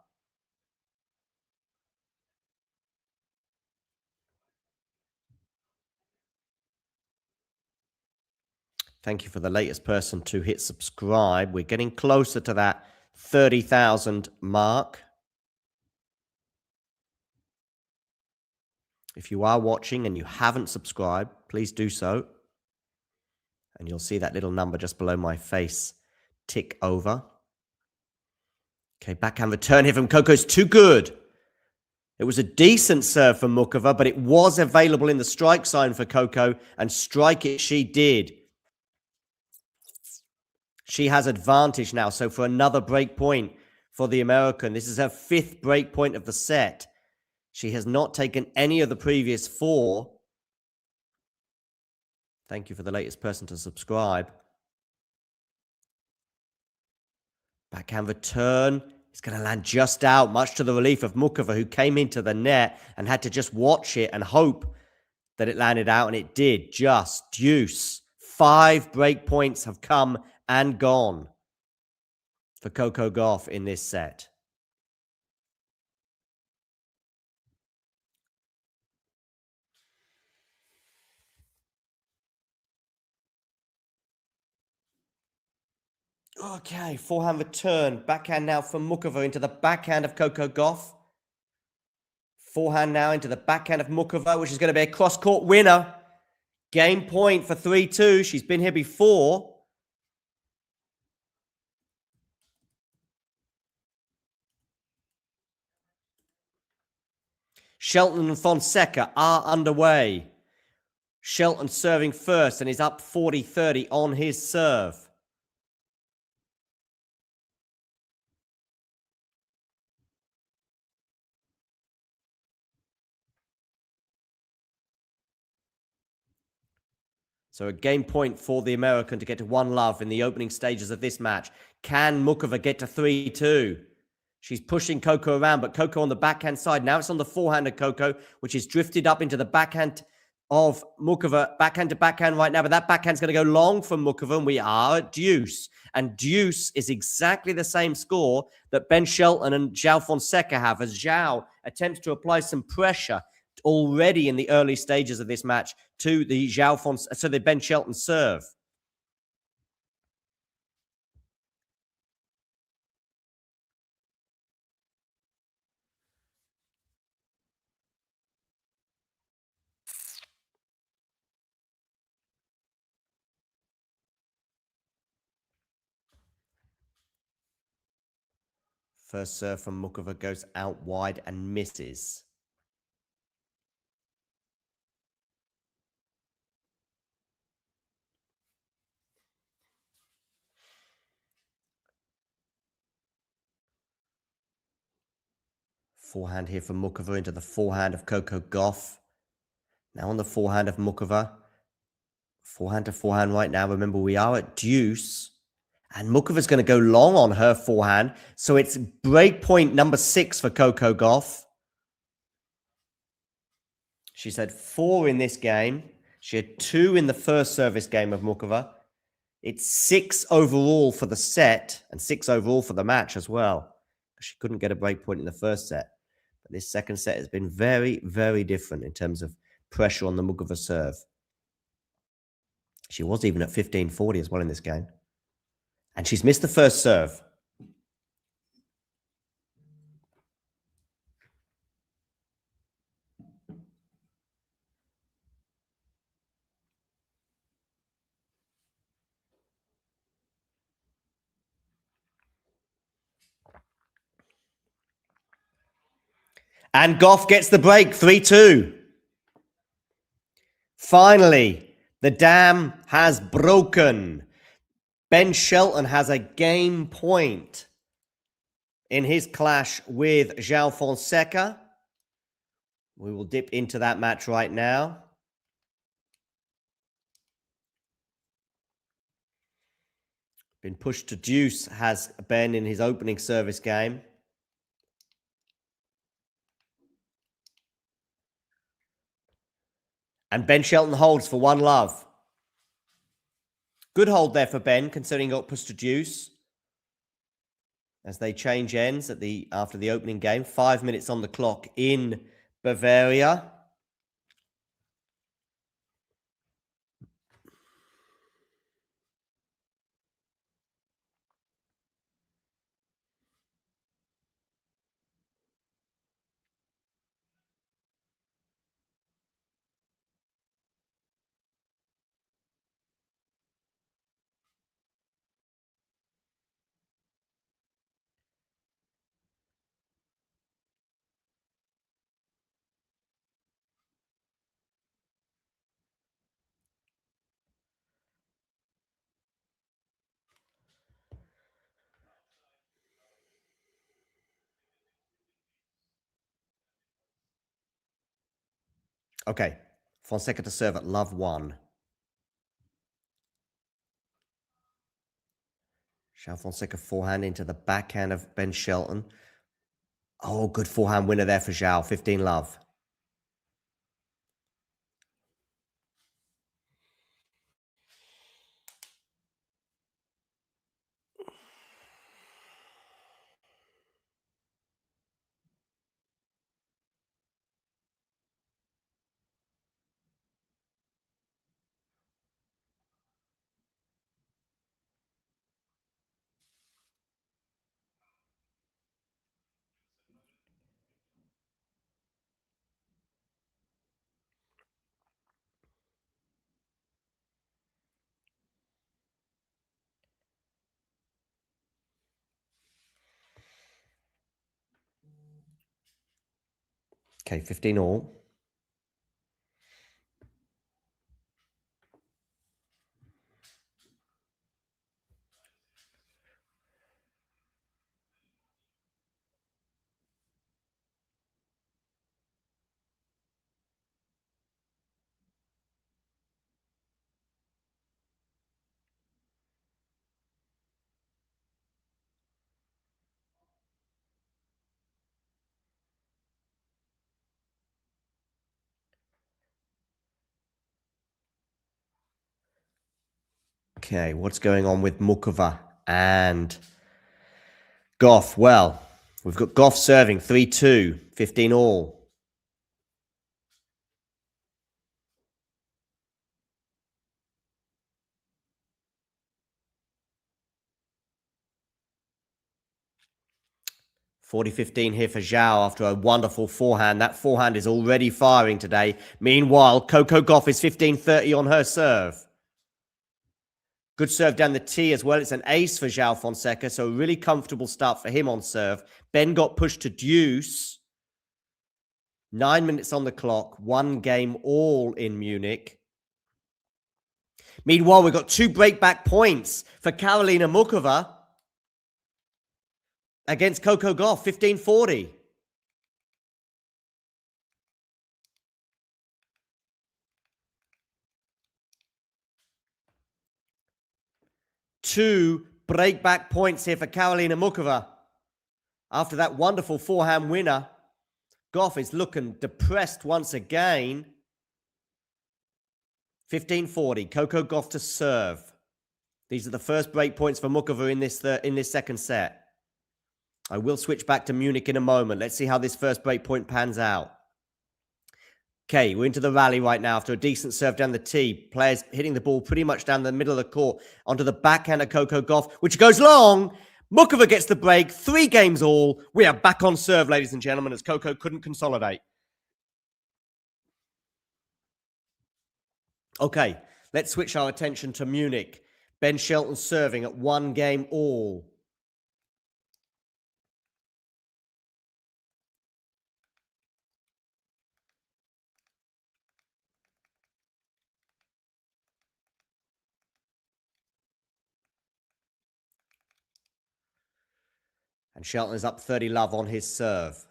Thank you for the latest person to hit subscribe. We're getting closer to that 30,000 mark. If you are watching and you haven't subscribed, please do so. And you'll see that little number just below my face tick over. Okay, backhand return here from Coco is too good. It was a decent serve from Muchova, but it was available in the strike zone for Coco, and strike it she did. She has advantage now, so for another break point for the American. This is her 5th break point of the set. She has not taken any of the previous 4. Thank you for the latest person to subscribe. Backhand return. It's going to land just out, much to the relief of Muchova, who came into the net and had to just watch it and hope that it landed out, and it did. Just deuce. 5 break points have come and gone for Coco Gauff in this set. Okay, forehand return. Backhand now from Muchova into the backhand of Coco Gauff. Forehand now into the backhand of Muchova, which is going to be a cross-court winner. Game point for 3-2. She's been here before. Shelton and Fonseca are underway. Shelton serving first and is up 40-30 on his serve. So a game point for the American to get to 1-love in the opening stages of this match. Can Muchova get to 3-2? She's pushing Coco around, but Coco on the backhand side. Now it's on the forehand of Coco, which is drifted up into the backhand of Muchova. Backhand to backhand right now, but that backhand's going to go long from Muchova, and we are at deuce. And deuce is exactly the same score that Ben Shelton and João Fonseca have, as João attempts to apply some pressure already in the early stages of this match to the the Ben Shelton serve. First serve from Muchova goes out wide and misses. Forehand here from Muchova into the forehand of Coco Gauff. Now on the forehand of Muchova. Forehand to forehand right now. Remember, we are at deuce. And Muchova's going to go long on her forehand. So it's break point number 6 for Coco Gauff. She's had 4 in this game. She had 2 in the first service game of Muchova. It's 6 overall for the set and 6 overall for the match as well. She couldn't get a break point in the first set. But this second set has been very, very different in terms of pressure on the Muchova serve. She was even at 15-40 as well in this game. And she's missed the first serve. And Gauff gets the break, 3-2. Finally, the dam has broken. Ben Shelton has a game point in his clash with João Fonseca. We will dip into that match right now. Been pushed to deuce has Ben in his opening service game. And Ben Shelton holds for 1-love. Good hold there for Ben, considering he got pushed to deuce. As they change ends after the opening game. 5 minutes on the clock in Bavaria. Okay, Fonseca to serve at love 1. João Fonseca forehand into the backhand of Ben Shelton. Oh, good forehand winner there for João, 15-love. Okay, 15 all. Okay, what's going on with Muchova and Gauff? Well, we've got Gauff serving 3-2, 15 all. (40-15) here for Zhao after a wonderful forehand. That forehand is already firing today. Meanwhile, Coco Gauff is 15-30 on her serve. Good serve down the tee as well. It's an ace for João Fonseca, so a really comfortable start for him on serve. Ben got pushed to deuce. 9 minutes on the clock. 1 game all in Munich. Meanwhile, we've got 2 breakback points for Karolina Muchova against Coco Gauff, 15-40. Two breakback points here for Karolina Muchova. After that wonderful forehand winner, Gauff is looking depressed once again. 15-40, Coco Gauff to serve. These are the first break points for Muchova in this second set. I will switch back to Munich in a moment. Let's see how this first break point pans out. Okay, we're into the rally right now after a decent serve down the tee. Players hitting the ball pretty much down the middle of the court onto the backhand of Coco Gauff, which goes long. Muchova gets the break. 3 games all. We are back on serve, ladies and gentlemen, as Coco couldn't consolidate. Okay, let's switch our attention to Munich. Ben Shelton serving at 1 game all. And Shelton is up 30 love on his serve.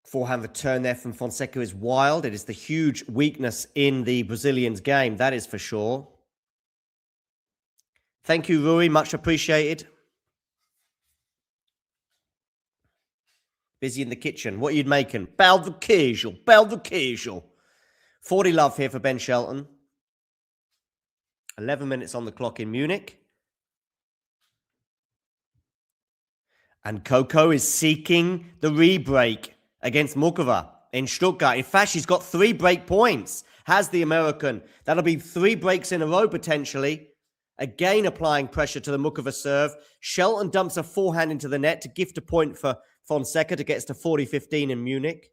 Forehand return there from Fonseca is wild. It is the huge weakness in the Brazilians' game, that is for sure. Thank you, Rui. Much appreciated. Busy in the kitchen. What are you making? Bell the casual. 40 love here for Ben Shelton. 11 minutes on the clock in Munich. And Coco is seeking the re-break against Muchova in Stuttgart. In fact, she's got 3 break points, has the American. That'll be 3 breaks in a row, potentially. Again, applying pressure to the Muchova serve. Shelton dumps a forehand into the net to gift a point for Fonseca to get us to 40-15 in Munich.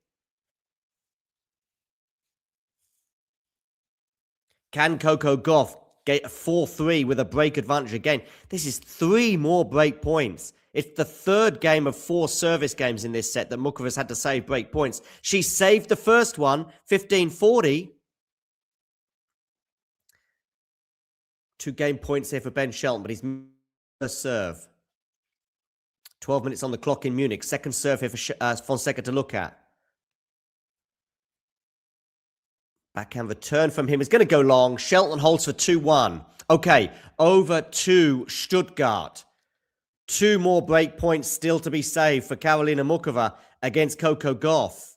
Can Coco Gauff get a 4-3 with a break advantage again? This is 3 more break points. It's the 3rd game of 4 service games in this set that Muchova's had to save break points. She saved the first one, 15-40. 2 game points here for Ben Shelton, but he's first serve. 12 minutes on the clock in Munich. Second serve here for Fonseca to look at. Backhand return from him is going to go long. Shelton holds for 2-1. Okay, over to Stuttgart. 2 more break points still to be saved for Karolina Muchova against Coco Gauff.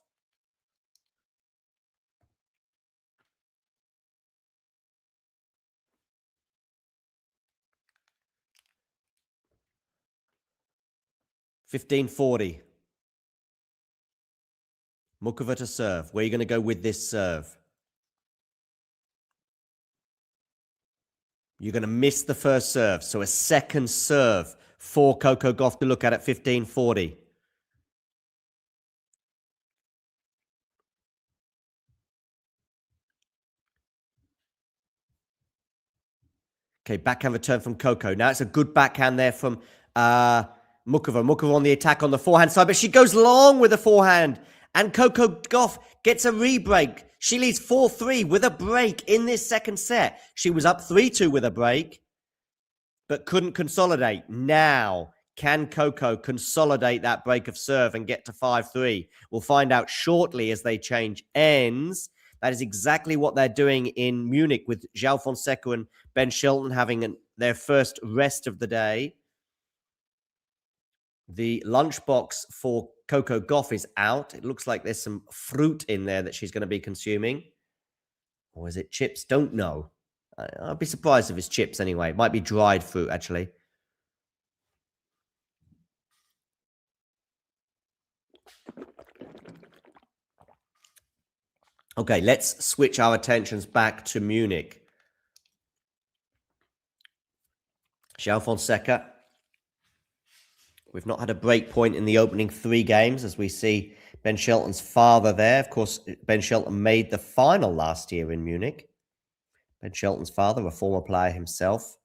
15:40. Muchova to serve. Where are you going to go with this serve? You're going to miss the first serve. So a second serve for Coco Gauff to look at 15:40. Okay, backhand return from Coco. Now it's a good backhand there from Muchova. Muchova on the attack on the forehand side, but she goes long with the forehand. And Coco Gauff gets a re-break. She leads 4-3 with a break in this second set. She was up 3-2 with a break, but couldn't consolidate. Now, can Coco consolidate that break of serve and get to 5-3? We'll find out shortly as they change ends. That is exactly what they're doing in Munich with João Fonseca and Ben Shelton having their first rest of the day. The lunchbox for Coco Gauff is out. It looks like there's some fruit in there that she's going to be consuming. Or is it chips? Don't know. I'd be surprised if it's chips anyway. It might be dried fruit, actually. Okay, let's switch our attentions back to Munich. João Fonseca. We've not had a break point in the opening 3 games as we see Ben Shelton's father there. Of course, Ben Shelton made the final last year in Munich. Ben Shelton's father, a former player himself.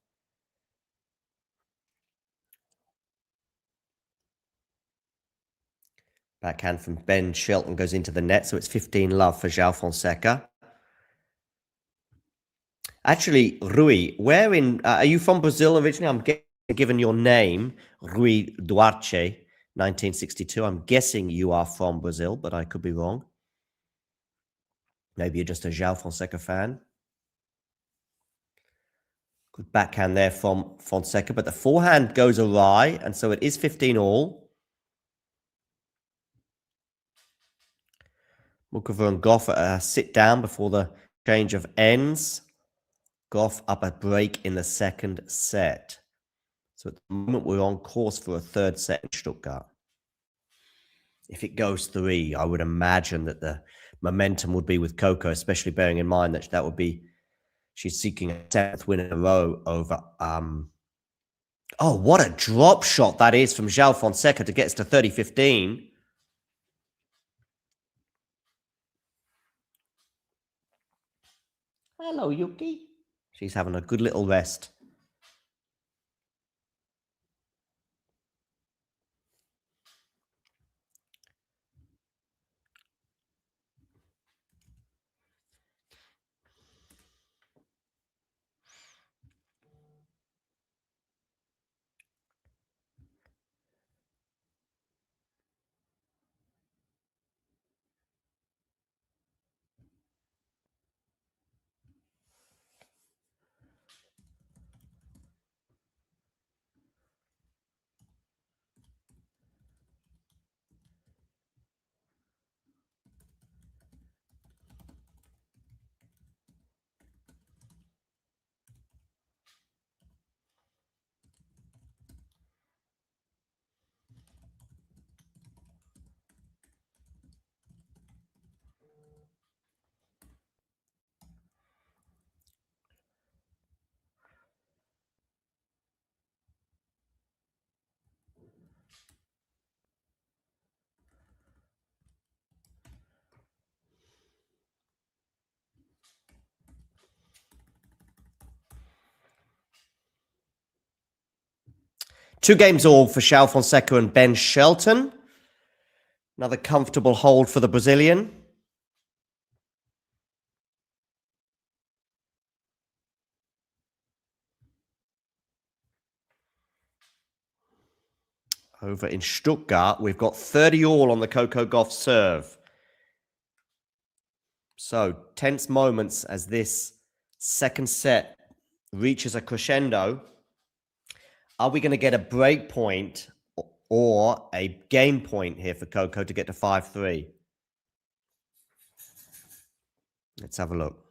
Backhand from Ben Shelton goes into the net, so it's 15-love for João Fonseca. Actually, Rui, where in... are you from Brazil originally? I'm given your name, Rui Duarte, 1962. I'm guessing you are from Brazil, but I could be wrong. Maybe you're just a João Fonseca fan. Good backhand there from Fonseca, but the forehand goes awry, and so it is 15-all. Muchova and Gauff sit down before the change of ends. Gauff up a break in the second set. So at the moment, we're on course for a third set in Stuttgart. If it goes 3, I would imagine that the momentum would be with Coco, especially bearing in mind that would be, she's seeking a 7th win in a row over... Oh, what a drop shot that is from João Fonseca to get us to 30-15. Hello, Yuki. She's having a good little rest. Two games all for João Fonseca and Ben Shelton. Another comfortable hold for the Brazilian. Over in Stuttgart, we've got 30-all on the Coco Gauff serve. So, tense moments as this second set reaches a crescendo. Are we going to get a break point or a game point here for Coco to get to 5-3? Let's have a look.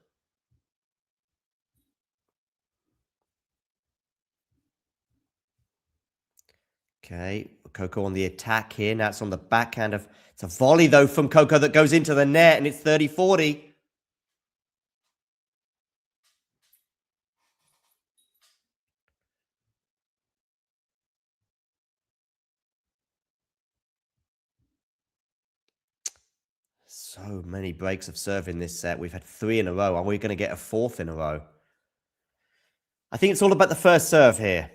Okay, Coco on the attack here. Now it's on the backhand of... It's a volley, though, from Coco that goes into the net, and it's 30-40. So many breaks of serve in this set. We've had 3 in a row. Are we going to get a 4th in a row? I think it's all about the first serve here,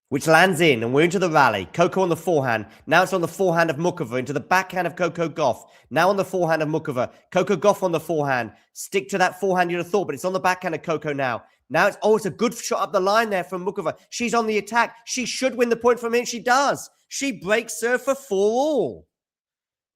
which lands in, and we're into the rally. Coco on the forehand. Now it's on the forehand of Muchova, into the backhand of Coco Gauff. Now on the forehand of Muchova. Coco Gauff on the forehand. Stick to that forehand, you'd have thought, but it's on the backhand of Coco now. Now it's a good shot up the line there from Muchova. She's on the attack. She should win the point from here. She does. She breaks serve for 4-all.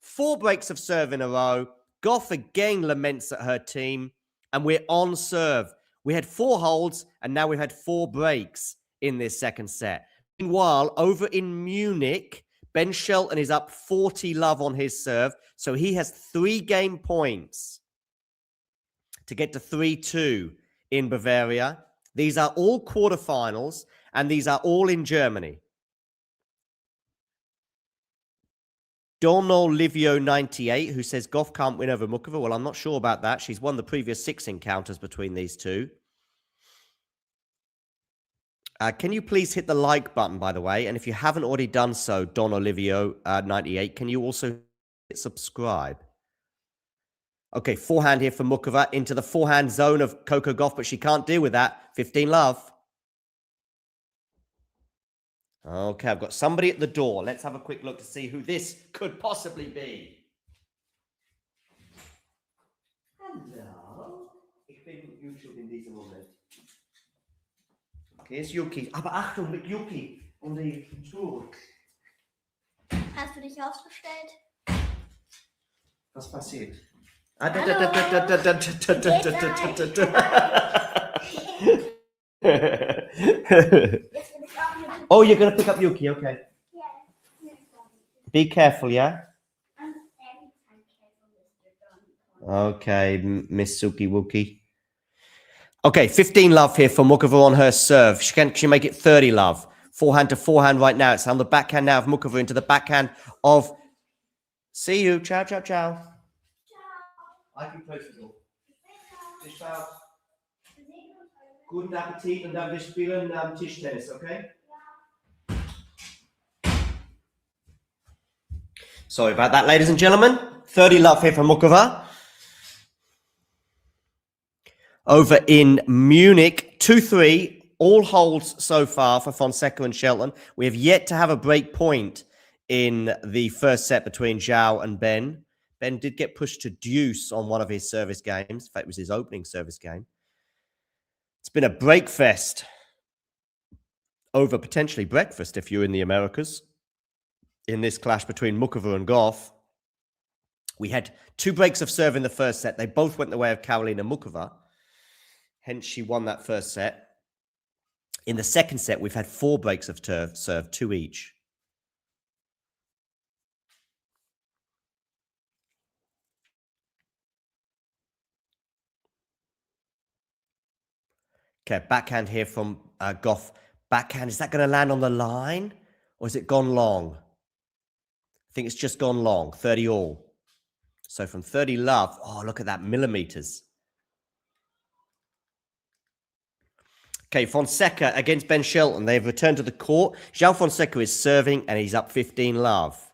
4 breaks of serve in a row. Gauff again laments at her team, and we're on serve. We had 4 holds, and now we've had 4 breaks in this second set. Meanwhile, over in Munich, Ben Shelton is up 40-love on his serve, so he has 3 game points to get to 3-2 in Bavaria. These are all quarterfinals, and these are all in Germany. Donolivio98, who says Gauff can't win over Muchova. Well, I'm not sure about that. She's won the previous 6 encounters between these two. Can you please hit the like button, by the way? And if you haven't already done so, Donolivio98, can you also hit subscribe? Okay, forehand here for Muchova into the forehand zone of Coco Gauff, but she can't deal with that. 15-love. Okay, I've got somebody at the door. Let's have a quick look to see who this could possibly be. Hallo. Ich bin YouTube in diesem Moment. Okay, ist Yuki. Aber Achtung mit Yuki und die Tour. Hast du dich ausgestellt? Was passiert? Oh, you're going to pick up Yuki, okay. Be careful, yeah? Okay, Miss Suki Wookie. Okay, 15-love here for Muchova on her serve. Can she make it 30-love? Forehand to forehand right now. It's on the backhand now of Muchova into the backhand of... See you. Ciao, ciao, ciao. Ciao. Guten Appetit und dann wir spielen Tischtennis, okay? Sorry about that, ladies and gentlemen. 30-love here from Muchova. Over in Munich, 2-3, all holds so far for Fonseca and Shelton. We have yet to have a break point in the first set between Zhao and Ben. Ben did get pushed to deuce on one of his service games. In fact, it was his opening service game. It's been a break fest over potentially breakfast if you're in the Americas. In this clash between Muchova and Gauff, we had 2 breaks of serve in the first set. They both went the way of Karolina Muchova. Hence, she won that first set. In the second set, we've had 4 breaks of serve, 2 each. Okay, backhand here from Gauff. Backhand, is that going to land on the line? Or has it gone long? I think it's just gone long, 30-all. So from 30-love, oh, look at that, millimeters. Okay, Fonseca against Ben Shelton. They've returned to the court. João Fonseca is serving, and he's up 15-love.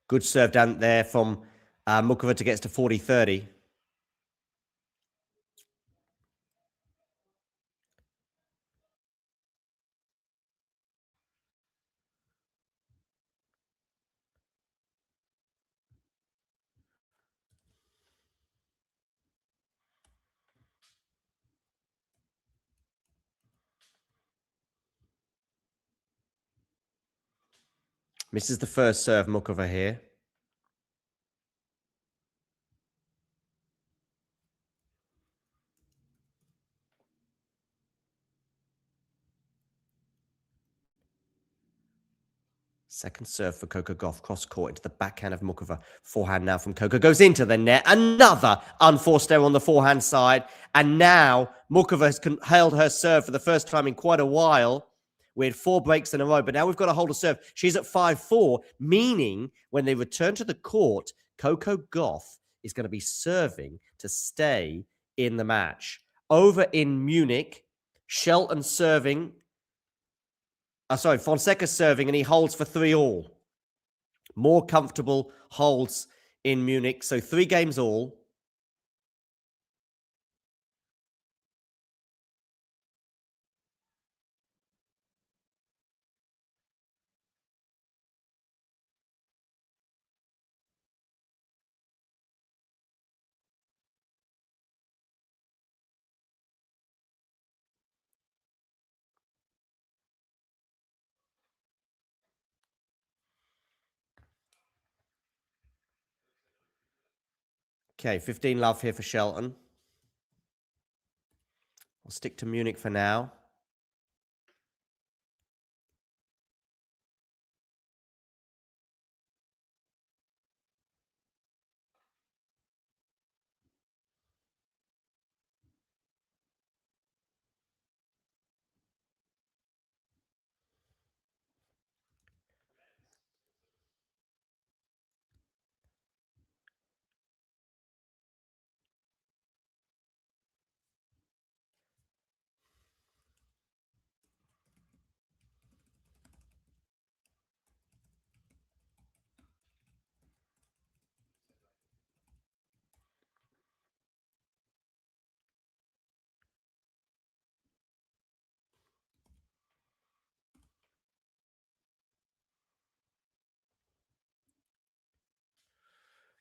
Good serve down there from Muchova to get to 40-30. Misses the first serve, Muchova here. Second serve for Coco Gauff, cross court into the backhand of Muchova. Forehand now from Coco goes into the net. Another unforced error on the forehand side. And now Muchova has held her serve for the first time in quite a while. We had 4 breaks in a row, but now we've got to hold a serve. She's at 5-4, meaning when they return to the court, Coco Gauff is going to be serving to stay in the match. Over in Munich, Shelton serving. Fonseca serving, and he holds for 3-all. More comfortable holds in Munich. So 3 games all. Okay, 15 love here for Shelton. I'll stick to Munich for now.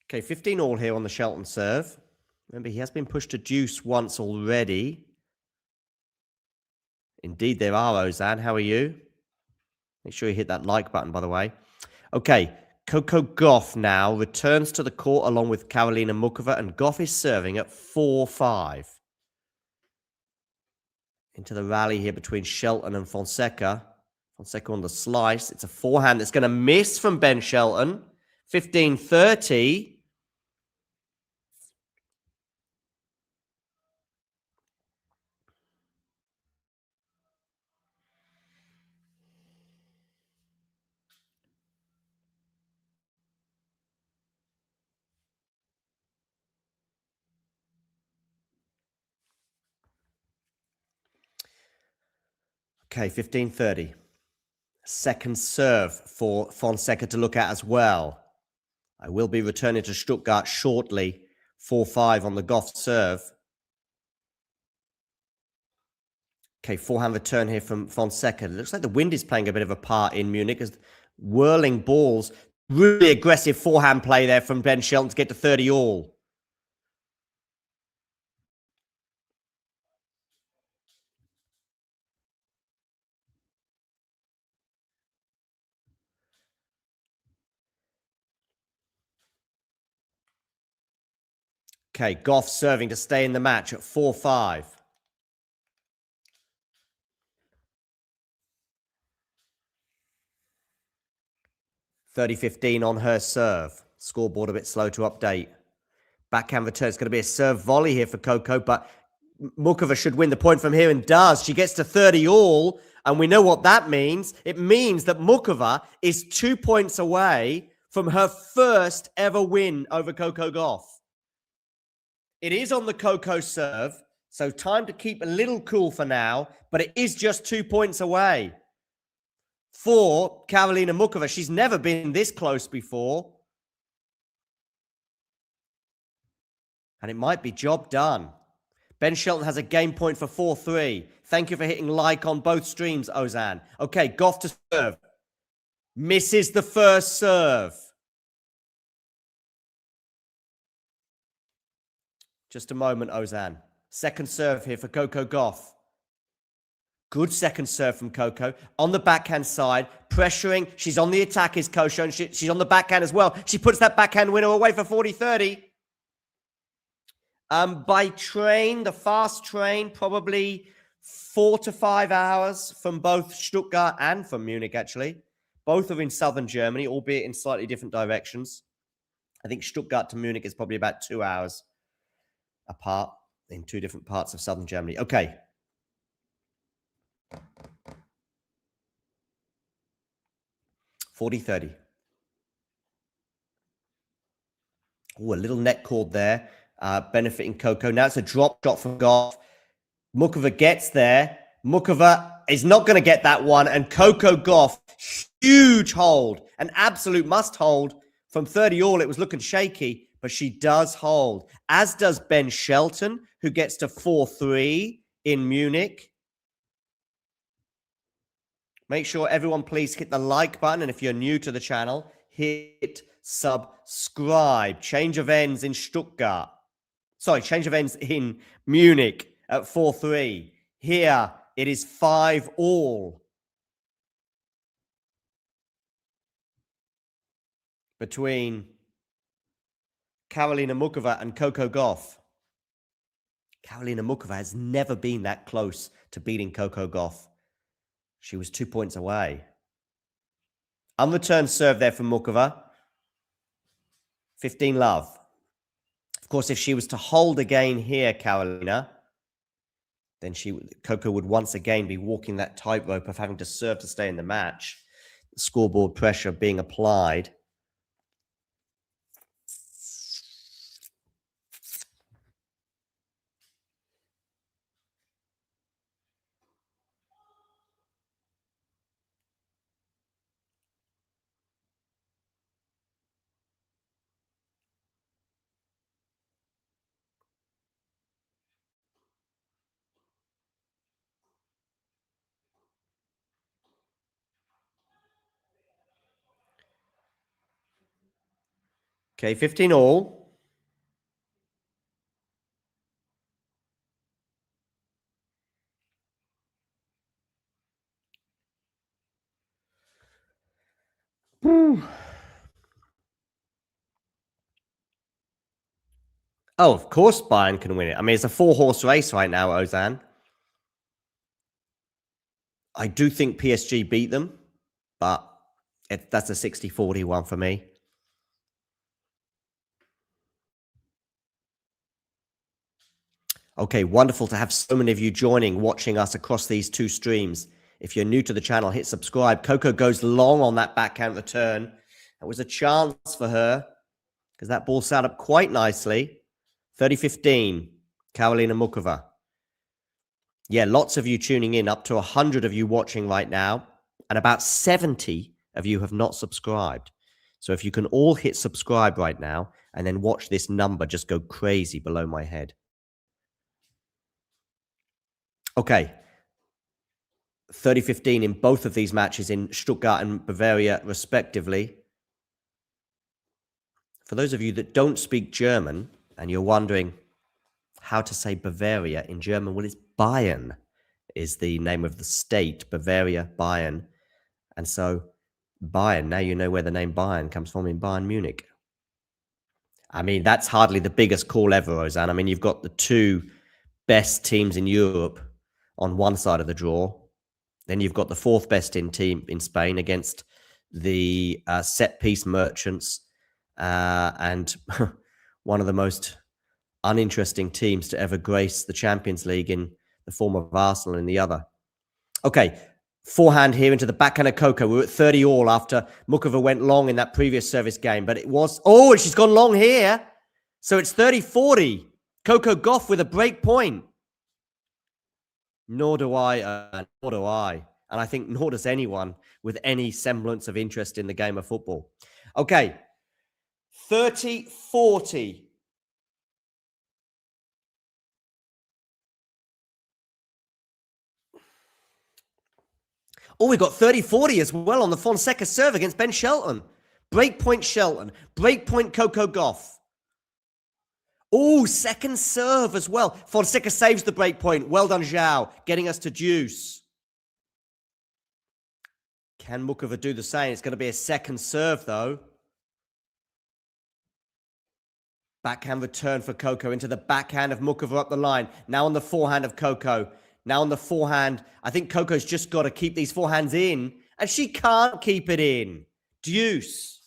Okay, 15 all here on the Shelton serve. Remember, he has been pushed to deuce once already. Indeed, there are, Ozan. How are you? Make sure you hit that like button, by the way. Okay, Coco Gauff now returns to the court along with Karolina Muchova, and Gauff is serving at 4-5. Into the rally here between Shelton and Fonseca. Fonseca on the slice. It's a forehand that's going to miss from Ben Shelton. 15-30. Okay, 15-30. Second serve for Fonseca to look at as well. I will be returning to Stuttgart shortly. 4-5 on the Gauff serve. Okay, forehand return here from Fonseca. It looks like the wind is playing a bit of a part in Munich as whirling balls. Really aggressive forehand play there from Ben Shelton to get to 30-all. Okay, Gauff serving to stay in the match at 4-5. (30-15) on her serve. Scoreboard a bit slow to update. Backhand return. It's going to be a serve volley here for Coco, but Muchova should win the point from here and does. She gets to 30-all, and we know what that means. It means that Muchova is 2 points away from her first ever win over Coco Gauff. It is on the Coco serve, so time to keep a little cool for now, but it is just 2 points away for Karolina Muchova. She's never been this close before. And it might be job done. Ben Shelton has a game point for 4-3. Thank you for hitting like on both streams, Ozan. Okay, Gauff to serve. Misses the first serve. Just a moment, Ozan. Second serve here for Coco Gauff. Good second serve from Coco. On the backhand side, pressuring. She's on the attack, is Coco, and she's on the backhand as well. She puts that backhand winner away for 40-30. By train, the fast train, probably 4 to 5 hours from both Stuttgart and from Munich, actually. Both are in southern Germany, albeit in slightly different directions. I think Stuttgart to Munich is probably about 2 hours apart in two different parts of southern Germany. Okay. $40-30. Oh, a little net cord there, benefiting Coco. Now it's a drop shot from Gauff. Muchova gets there. Muchova is not going to get that one. And Coco Gauff, huge hold, an absolute must hold. From 30 all, it was looking shaky, but she does hold. As does Ben Shelton, who gets to 4-3 in Munich. Make sure everyone please hit the like button. And if you're new to the channel, hit subscribe. Change of ends in Stuttgart. Sorry, change of ends in Munich at 4-3. Here, it is 5 all. Between Karolina Muchova and Coco Gauff. Karolina Muchova has never been that close to beating Coco Gauff. She was 2 points away. Unreturned serve there from Muchova. 15 love. Of course, if she was to hold again here, Karolina, then Coco would once again be walking that tightrope of having to serve to stay in the match. The scoreboard pressure being applied. Okay, 15 all. Whew. Oh, of course Bayern can win it. I mean, it's a 4-horse race right now, Ozan. I do think PSG beat them, but that's a 60-40 one for me. Okay, wonderful to have so many of you watching us across these two streams. If you're new to the channel, hit subscribe. Coco goes long on that backhand return. That was a chance for her because that ball sat up quite nicely. 30-15, Karolina Muchova. Yeah, lots of you tuning in, up to 100 of you watching right now, and about 70 of you have not subscribed. So if you can all hit subscribe right now and then watch this number just go crazy below my head. Okay, 30-15 in both of these matches in Stuttgart and Bavaria, respectively. For those of you that don't speak German and you're wondering how to say Bavaria in German, well, it's Bayern is the name of the state, Bavaria, Bayern. And so Bayern, now you know where the name Bayern comes from in Bayern Munich. I mean, that's hardly the biggest call ever, Ozan. I mean, you've got the two best teams in Europe on one side of the draw. Then you've got the fourth best team in Spain against the set-piece merchants and one of the most uninteresting teams to ever grace the Champions League in the form of Arsenal in the other. Okay, forehand here into the backhand of Coco. We were at 30 all after Muchova went long in that previous service game, but it was... Oh, and she's gone long here. So it's 30-40. Coco Gauff with a break point. Nor do I, nor do I. And I think nor does anyone with any semblance of interest in the game of football. Okay, 30-40. Oh, we've got 30-40 as well on the Fonseca serve against Ben Shelton. Breakpoint Shelton. Breakpoint Coco Gauff. Oh, second serve as well. Fonseca saves the breakpoint. Well done, Zhao. Getting us to deuce. Can Muchova do the same? It's going to be a second serve, though. Backhand return for Coco into the backhand of Muchova up the line. Now on the forehand of Coco. Now on the forehand. I think Coco's just got to keep these forehands in And she can't keep it in. Deuce.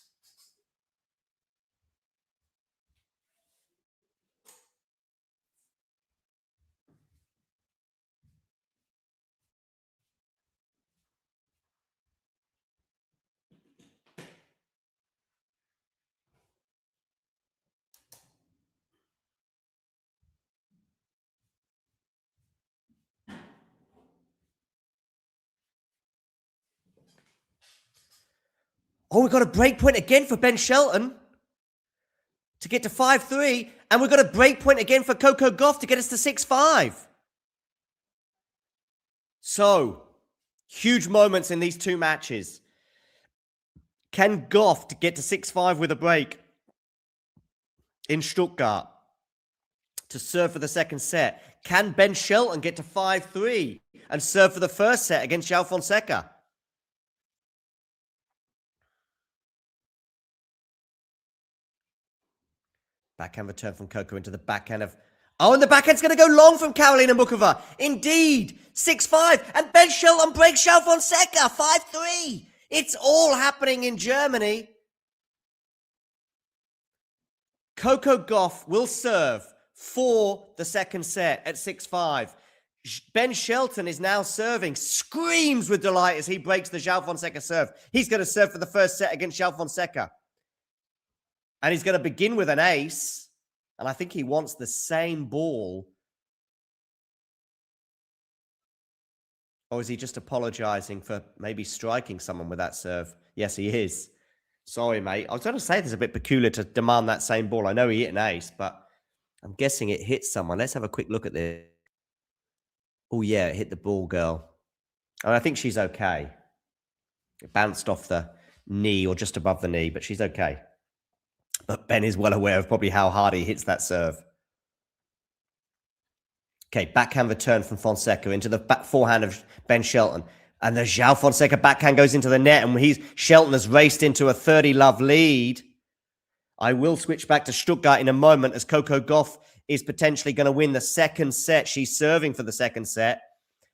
Oh, we've got a break point again for Ben Shelton to get to 5-3. And we've got a break point again for Coco Gauff to get us to 6-5. So, huge moments in these two matches. Can Gauff get to 6-5 with a break in Stuttgart to serve for the second set? Can Ben Shelton get to 5-3 and serve for the first set against João Fonseca? Backhand return from Coco into the backhand of... Oh, and the backhand's going to go long from Karolina Muchova. Indeed. 6-5. And Ben Shelton breaks João Fonseca. 5-3. It's all happening in Germany. Coco Gauff will serve for the second set at 6-5. Ben Shelton is now serving, screams with delight as he breaks the João Fonseca serve. He's going to serve for the first set against João Fonseca. And he's going to begin with an ace. And I think he wants the same ball. Or is he just apologizing for maybe striking someone with that serve? Yes, he is. Sorry, mate. I was going to say this is a bit peculiar to demand that same ball. I know he hit an ace, but I'm guessing it hit someone. Let's have a quick look at this. Oh, yeah, it hit the ball girl. And I think she's okay. It bounced off the knee or just above the knee, but she's okay. But Ben is well aware of probably how hard he hits that serve. Okay, backhand return from Fonseca into the forehand of Ben Shelton. And the João Fonseca backhand goes into the net, and Shelton has raced into a 30-love lead. I will switch back to Stuttgart in a moment as Coco Gauff is potentially going to win the second set. She's serving for the second set.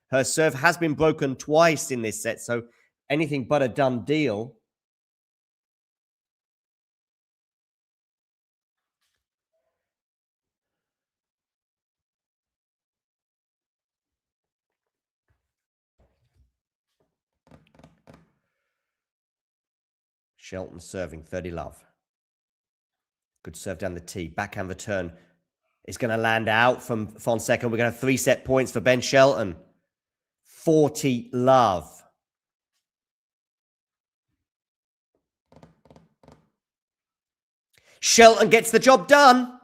Her serve has been broken twice in this set, so anything but a done deal. Shelton serving 30-love. Good serve down the tee. Backhand return is going to land out from Fonseca. We're going to have 3-set points for Ben Shelton. 40-love. Shelton gets the job done.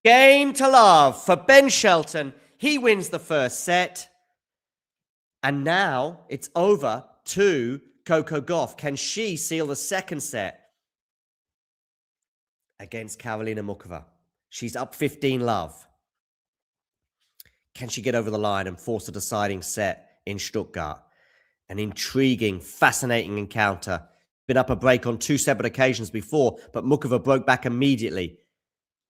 Game to love for Ben Shelton. He wins the first set. And now it's over to Coco Gauff. Can she seal the second set against Karolina Muchova? She's up 15-love. Can she get over the line and force a deciding set in Stuttgart? An intriguing, fascinating encounter. Been up a break on 2 separate occasions before, but Muchova broke back immediately.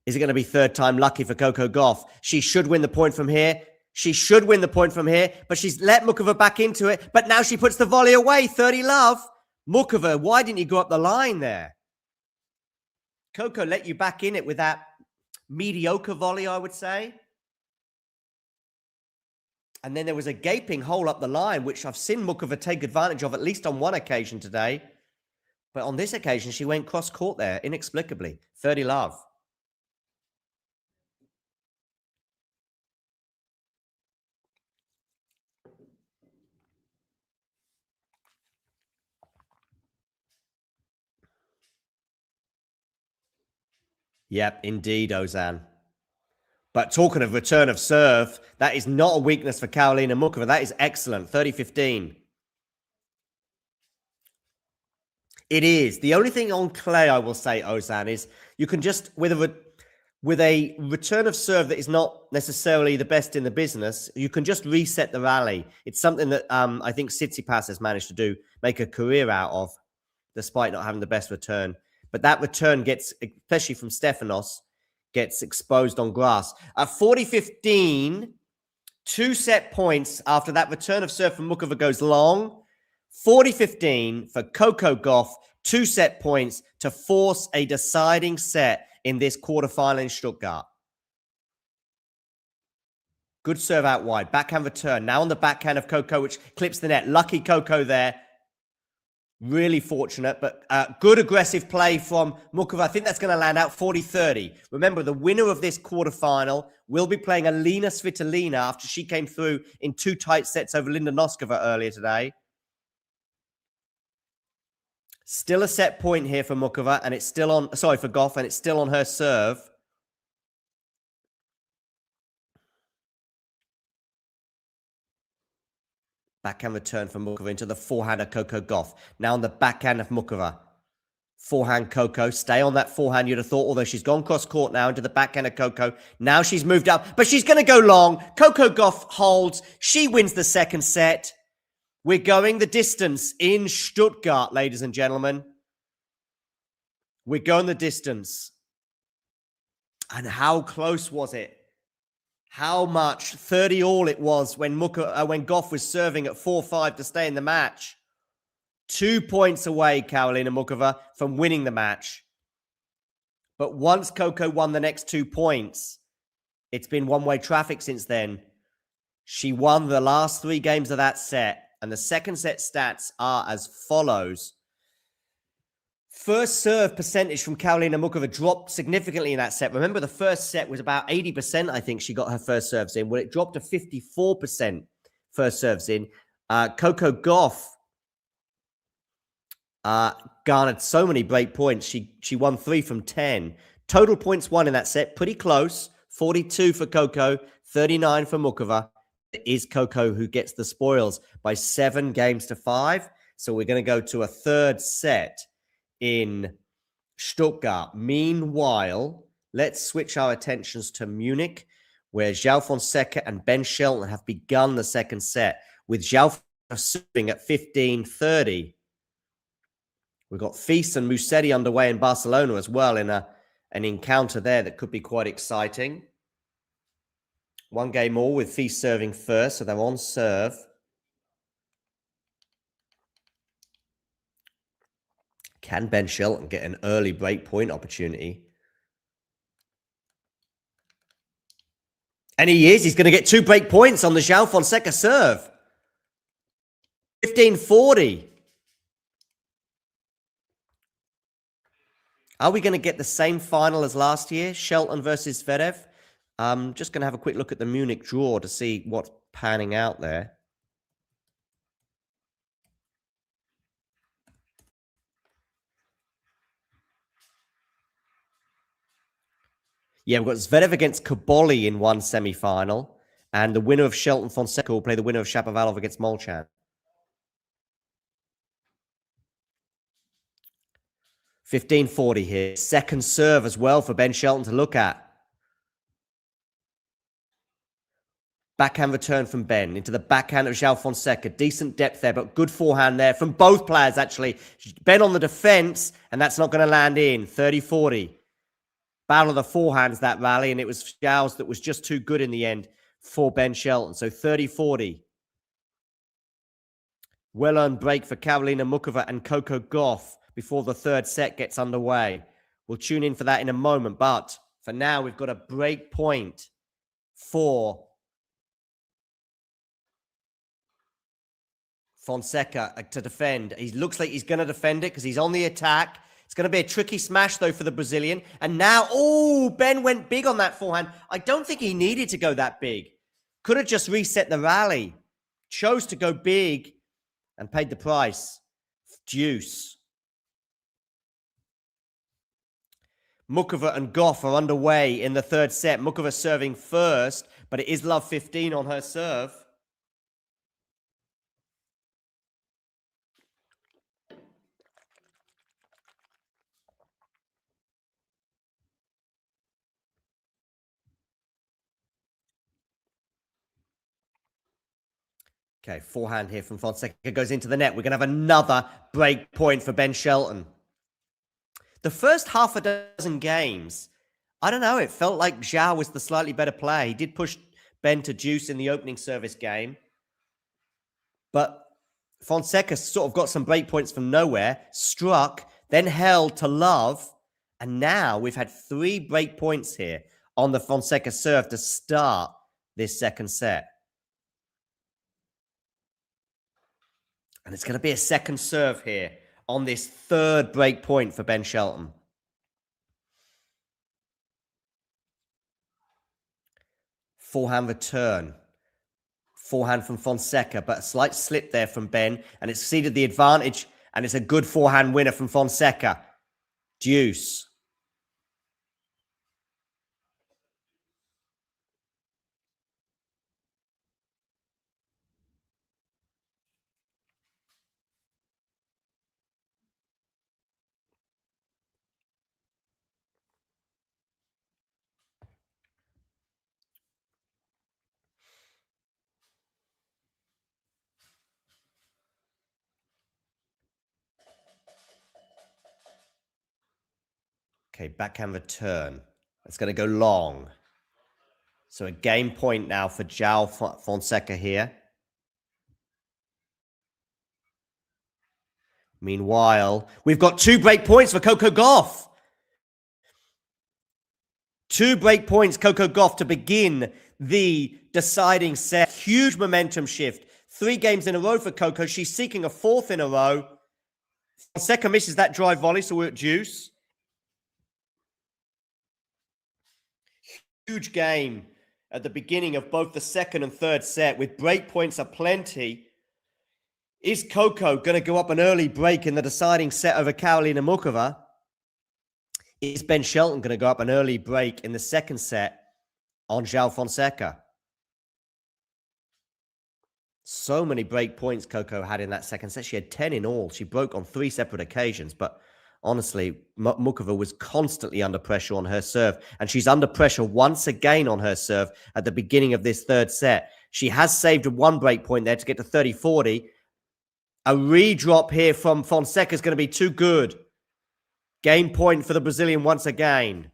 Is it going to be third time lucky for Coco Gauff? She should win the point from here. She should win the point from here, but she's let Muchova back into it. But now she puts the volley away. 30-love. Muchova, why didn't you go up the line there? Coco let you back in it with that mediocre volley, I would say. And then there was a gaping hole up the line, which I've seen Muchova take advantage of at least on one occasion today. But on this occasion, she went cross-court there, inexplicably. 30-love. Yep, indeed, Ozan. But talking of return of serve, that is not a weakness for Karolina Muchova. That is excellent. 30-15. It is. The only thing on clay, I will say, Ozan, is you can just, with a return of serve that is not necessarily the best in the business, you can just reset the rally. It's something that I think Tsitsipas has managed to do, make a career out of, despite not having the best return. But that return gets, especially from Stefanos, gets exposed on grass. At 40-15, 2 set points after that return of serve from Muchova goes long. 40-15 for Coco Gauff, 2 set points to force a deciding set in this quarterfinal in Stuttgart. Good serve out wide. Backhand return. Now on the backhand of Coco, which clips the net. Lucky Coco there. Really fortunate, but good aggressive play from Muchova. I think that's going to land out 40-30. Remember, the winner of this quarterfinal will be playing Alina Svitolina after she came through in 2 tight sets over Linda Noskova earlier today. Still a set point here for Muchova, and it's still on, sorry, for Gauff, and it's still on her serve. Backhand return from Muchova into the forehand of Coco Gauff. Now on the backhand of Muchova. Forehand Coco. Stay on that forehand, you'd have thought, although she's gone cross court now into the backhand of Coco. Now she's moved up, but she's going to go long. Coco Gauff holds. She wins the second set. We're going the distance in Stuttgart, ladies and gentlemen. We're going the distance. And how close was it? How much? 30-all it was when Gauff was serving at 4-5 to stay in the match. 2 points away, Karolina Muchova, from winning the match. But once Coco won the next 2 points, it's been one-way traffic since then. She won the last 3 games of that set, and the second set stats are as follows. First serve percentage from Karolina Muchova dropped significantly in that set. Remember, the first set was about 80%, I think she got her first serves in. Well, it dropped to 54% first serves in. Coco Gauff garnered so many break points. She won 3 from 10. Total points won in that set, pretty close. 42 for Coco, 39 for Muchova. It is Coco who gets the spoils by 7 games to 5. So we're going to go to a third set in Stuttgart. Meanwhile, let's switch our attentions to Munich, where João Fonseca and Ben Shelton have begun the second set, with João serving at 15-30. We've got Fils and Musetti underway in Barcelona as well in an encounter there that could be quite exciting. 1 game more with Fils serving first, so they're on serve. Can Ben Shelton get an early break point opportunity? And he is. He's going to get 2 break points on the João Fonseca serve. 15-40. Are we going to get the same final as last year? Shelton versus Zverev? Just going to have a quick look at the Munich draw to see what's panning out there. Yeah, we've got Zverev against Kaboli in one semi-final, and the winner of Shelton Fonseca will play the winner of Shapovalov against Molchan. 15-40 here. Second serve as well for Ben Shelton to look at. Backhand return from Ben into the backhand of João Fonseca. Decent depth there, but good forehand there from both players, actually. Ben on the defense, and that's not going to land in. 30-40. Battle of the forehands, that rally, and it was João's that was just too good in the end for Ben Shelton. So 30-40. Well-earned break for Karolina Muchova and Coco Gauff before the third set gets underway. We'll tune in for that in a moment, but for now, we've got a break point for Fonseca to defend. He looks like he's going to defend it because he's on the attack. It's going to be a tricky smash, though, for the Brazilian. And now, oh, Ben went big on that forehand. I don't think he needed to go that big. Could have just reset the rally. Chose to go big and paid the price. Deuce. Muchova and Gauff are underway in the third set. Muchova serving first, but it is love 15 on her serve. Okay, forehand here from Fonseca goes into the net. We're going to have another break point for Ben Shelton. The first half a dozen games, I don't know, it felt like João was the slightly better player. He did push Ben to deuce in the opening service game. But Fonseca sort of got some break points from nowhere, struck, then held to love. And now we've had 3 break points here on the Fonseca serve to start this second set. And it's going to be a second serve here on this 3rd break point for Ben Shelton. Forehand return. Forehand from Fonseca, but a slight slip there from Ben, and it's ceded the advantage, and it's a good forehand winner from Fonseca. Deuce. Okay, backhand return. It's going to go long. So a game point now for João Fonseca here. Meanwhile, we've got 2 break points for Coco Gauff. 2 break points, Coco Gauff, to begin the deciding set. Huge momentum shift. 3 games in a row for Coco. She's seeking a 4th in a row. Fonseca misses that drive volley, so we're at deuce. Huge game at the beginning of both the second and third set with break points aplenty. Is Coco going to go up an early break in the deciding set over Karolina Muchova? Is Ben Shelton going to go up an early break in the second set on João Fonseca? So many break points Coco had in that second set. She had 10 in all. She broke on 3 separate occasions, but honestly, Muchova was constantly under pressure on her serve, and she's under pressure once again on her serve at the beginning of this third set. She has saved 1 break point there to get to 30-40. A redrop here from Fonseca is going to be too good. Game point for the Brazilian once again.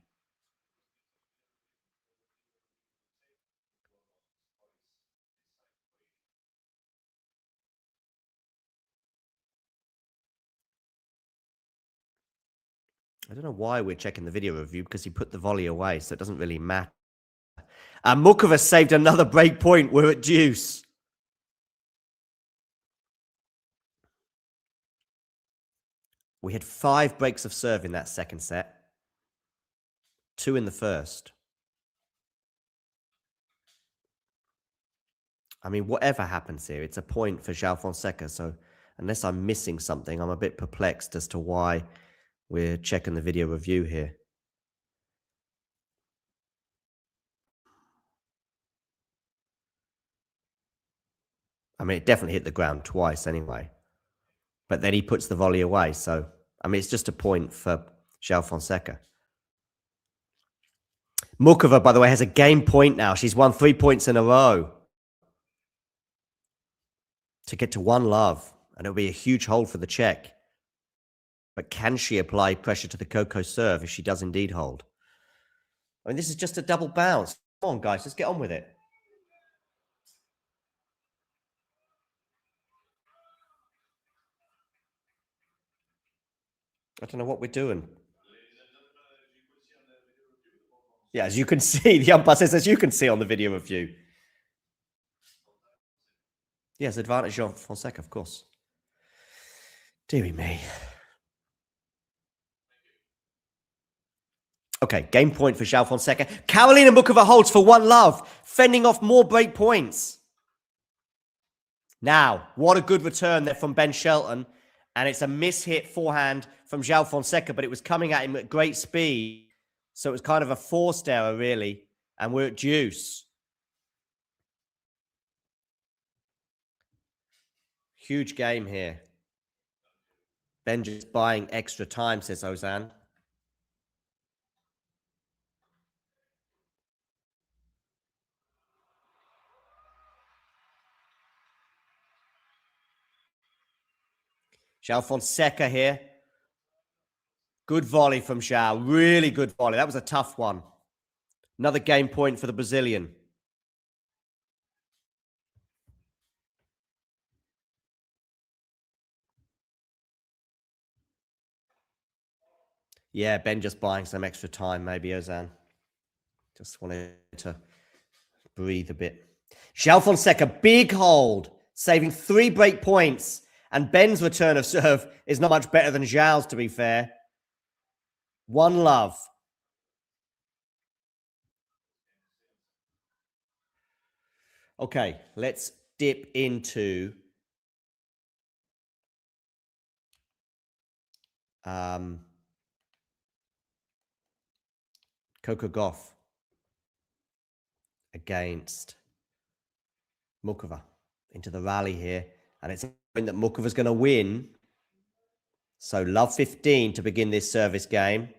I don't know why we're checking the video review, because he put the volley away, so it doesn't really matter. And Muchova saved another break point. We're at deuce. We had 5 breaks of serve in that second set. 2 in the first. I mean, whatever happens here, it's a point for João Fonseca. So unless I'm missing something, I'm a bit perplexed as to why we're checking the video review here. I mean, it definitely hit the ground twice anyway. But then he puts the volley away. So, I mean, it's just a point for João Fonseca. Muchova, by the way, has a game point now. She's won 3 points in a row to get to 1-love. And it'll be a huge hold for the Czech. But can she apply pressure to the Coco serve if she does indeed hold? I mean, this is just a double bounce. Come on, guys, let's get on with it. I don't know what we're doing. Yeah, as you can see, the umpire says, as you can see on the video review. Yes, advantage on Fonseca, of course. Deary me. Okay, game point for João Fonseca. Karolina Muchova holds for 1-love, fending off more break points. Now, what a good return there from Ben Shelton. And it's a mishit forehand from João Fonseca, but it was coming at him at great speed. So it was kind of a forced error, really. And we're at deuce. Huge game here. Ben just buying extra time, says Ozan. João Fonseca here. Good volley from João. Really good volley. That was a tough one. Another game point for the Brazilian. Yeah, Ben just buying some extra time, maybe, Ozan. Just wanted to breathe a bit. João Fonseca, big hold, saving 3 break points. And Ben's return of serve is not much better than João's, to be fair. 1 love. Okay, let's dip into Coco Gauff against Muchova into the rally here. And it's a point that Muchova's going to win. So love 15 to begin this service game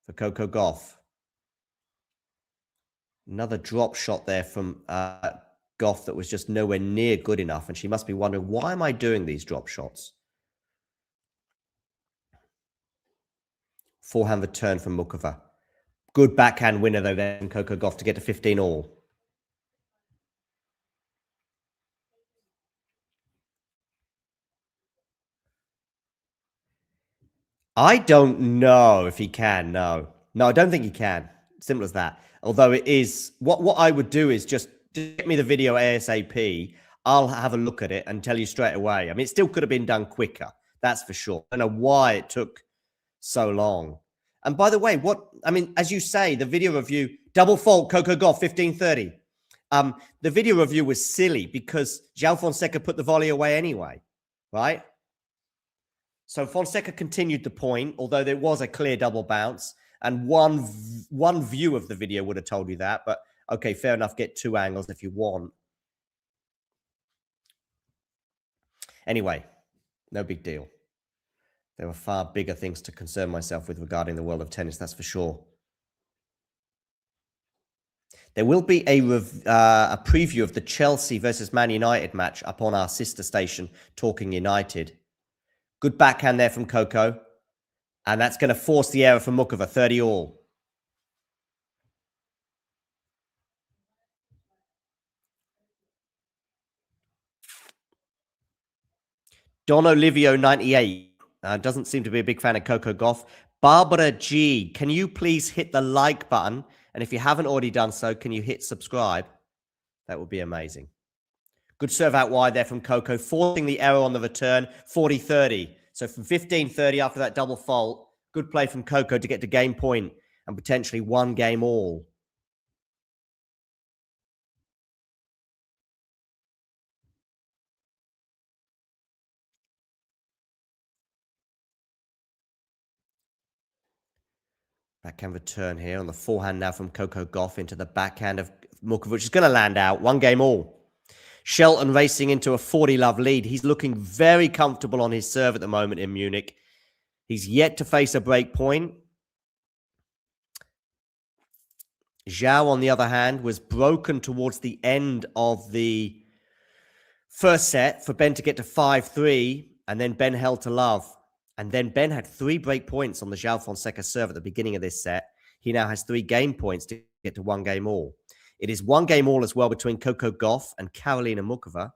for Coco Gauff. Another drop shot there from Gauff that was just nowhere near good enough. And she must be wondering, why am I doing these drop shots? Forehand return from Muchova. Good backhand winner, though, there from Coco Gauff to get to 15 all. I don't know if he can, no. No, I don't think he can. Simple as that. Although it is, what I would do is just get me the video ASAP. I'll have a look at it and tell you straight away. I mean, it still could have been done quicker. That's for sure. I don't know why it took so long. And by the way, as you say, the video review, double fault, Coco Gauff, 15-30. The video review was silly because João Fonseca put the volley away anyway, right? So Fonseca continued the point, although there was a clear double bounce. And one view of the video would have told you that. But okay, fair enough. Get 2 angles if you want. Anyway, no big deal. There were far bigger things to concern myself with regarding the world of tennis, that's for sure. There will be a preview of the Chelsea versus Man United match up on our sister station, Talking United. Good backhand there from Coco. And that's going to force the error from Muchova, 30 all. Don Olivio, 98. Doesn't seem to be a big fan of Coco Gauff. Barbara G, can you please hit the like button? And if you haven't already done so, can you hit subscribe? That would be amazing. Good serve out wide there from Coco, forcing the error on the return, 40-30. So from 15-30 after that double fault, good play from Coco to get to game point and potentially 1 game all. Backhand return here on the forehand now from Coco Gauff into the backhand of Muchova, which is going to land out. 1 game all. Shelton racing into a 40-love lead. He's looking very comfortable on his serve at the moment in Munich. He's yet to face a break point. João, on the other hand, was broken towards the end of the first set for Ben to get to 5-3, and then Ben held to love. And then Ben had 3 break points on the João Fonseca serve at the beginning of this set. He now has 3 game points to get to 1 game all. It is 1 game all as well between Coco Gauff and Karolina Muchova.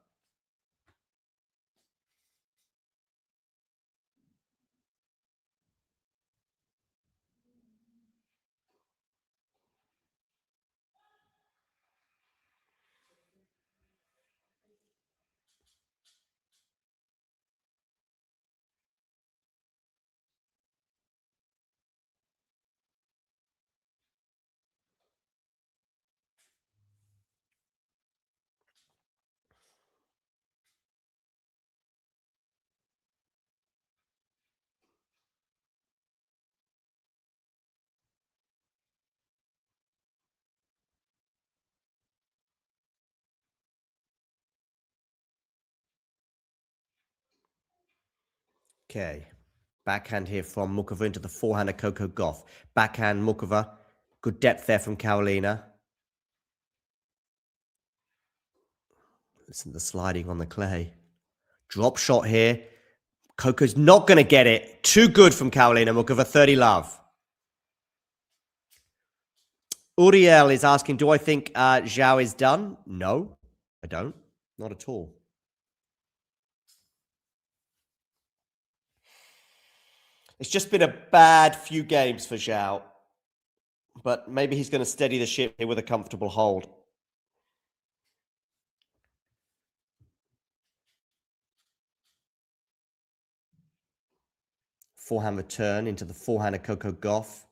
Okay. Backhand here from Muchova into the forehand of Coco Gauff. Backhand Muchova. Good depth there from Karolina. Listen to the sliding on the clay. Drop shot here. Coco's not going to get it. Too good from Karolina Muchova, 30 love. Uriel is asking, do I think João is done? No, I don't. Not at all. It's just been a bad few games for Zhao. But maybe he's going to steady the ship here with a comfortable hold. Forehand return into the forehand of Coco Gauff.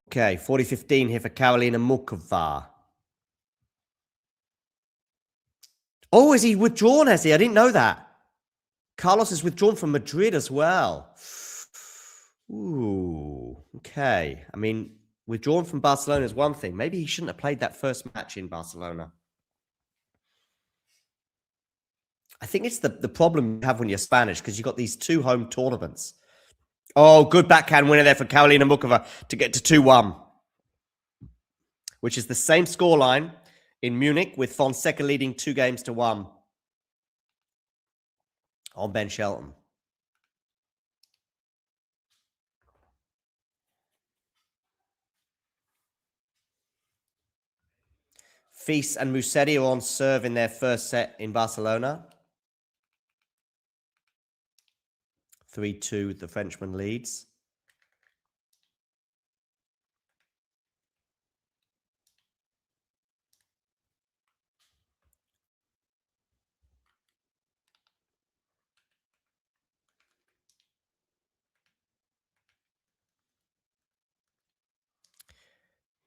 Okay, 40-15 here for Karolina Muchova. Oh, is he withdrawn, has he? I didn't know that. Carlos is withdrawn from Madrid as well. Ooh, okay. I mean, withdrawn from Barcelona is one thing. Maybe he shouldn't have played that first match in Barcelona. I think it's the problem you have when you're Spanish, because you've got these 2 home tournaments. Oh, good backhand winner there for Karolina Muchova to get to 2-1, which is the same scoreline in Munich, with Fonseca leading 2-1 on Ben Shelton. Fils and Musetti are on serve in their first set in Barcelona. 3-2, the Frenchman leads.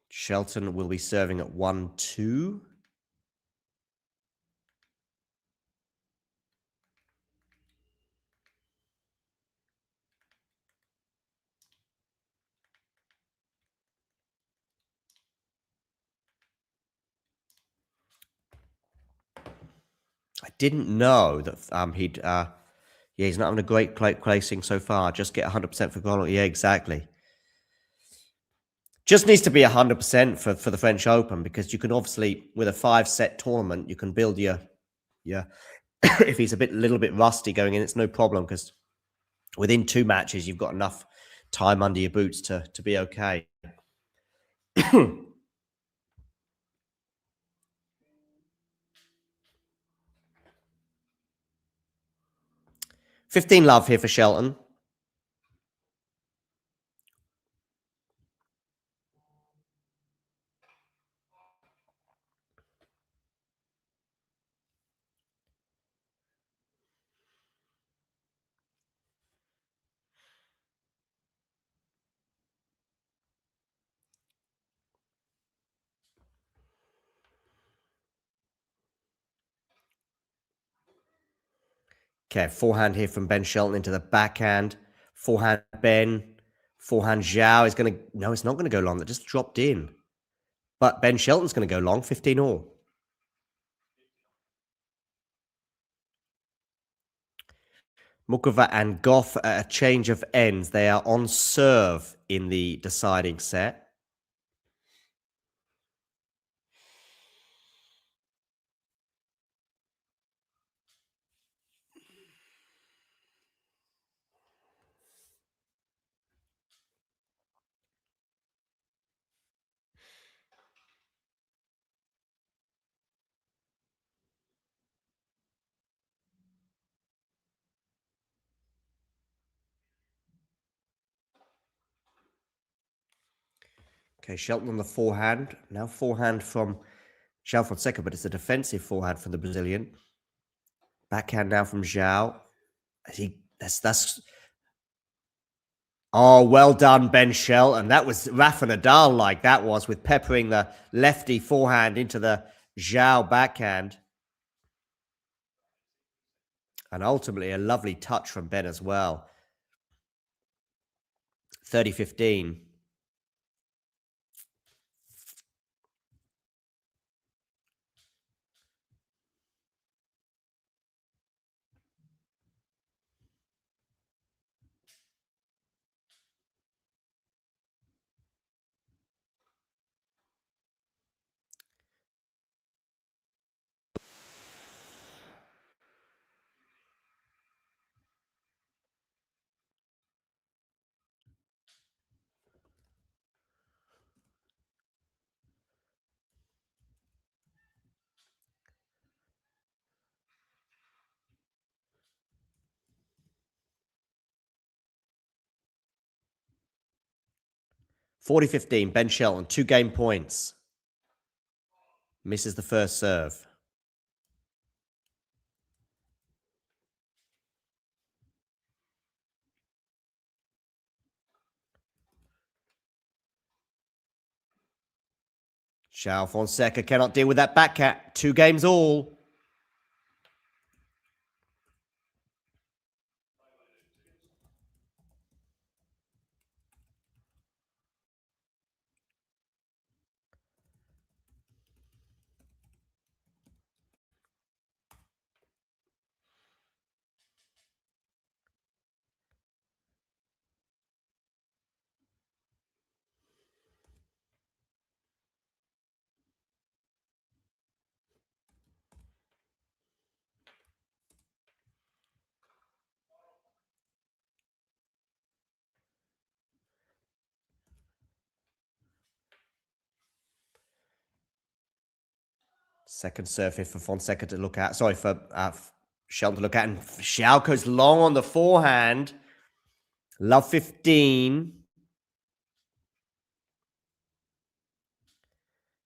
Shelton will be serving at 1-2. I didn't know that he's not having a great placing so far. Just get 100% for Grenoble. Yeah, exactly. Just needs to be 100% for the French Open, because you can obviously, with a 5-set tournament, you can build your if he's a little bit rusty going in, it's no problem, because within 2 matches, you've got enough time under your boots to be okay. 15 love here for Shelton. Okay, forehand here from Ben Shelton into the backhand. Forehand Ben. Forehand Zhao is going to... No, it's not going to go long. That just dropped in. But Ben Shelton's going to go long, 15 all. Muchova and Gauff at a change of ends. They are on serve in the deciding set. Okay, Shelton on the forehand. Now forehand from João Fonseca, but it's a defensive forehand from the Brazilian. Backhand now from João. That's Oh, well done, Ben Shelton. That was Rafa Nadal like that was, with peppering the lefty forehand into the João backhand. And ultimately, a lovely touch from Ben as well. 30-15. (40-15). Ben Shelton, 2 game points. Misses the first serve. João Fonseca cannot deal with that back cat. 2 games all. Second serve here for Fonseca to look at. Sorry, for Shelton to look at. And João goes long on the forehand. Love 15.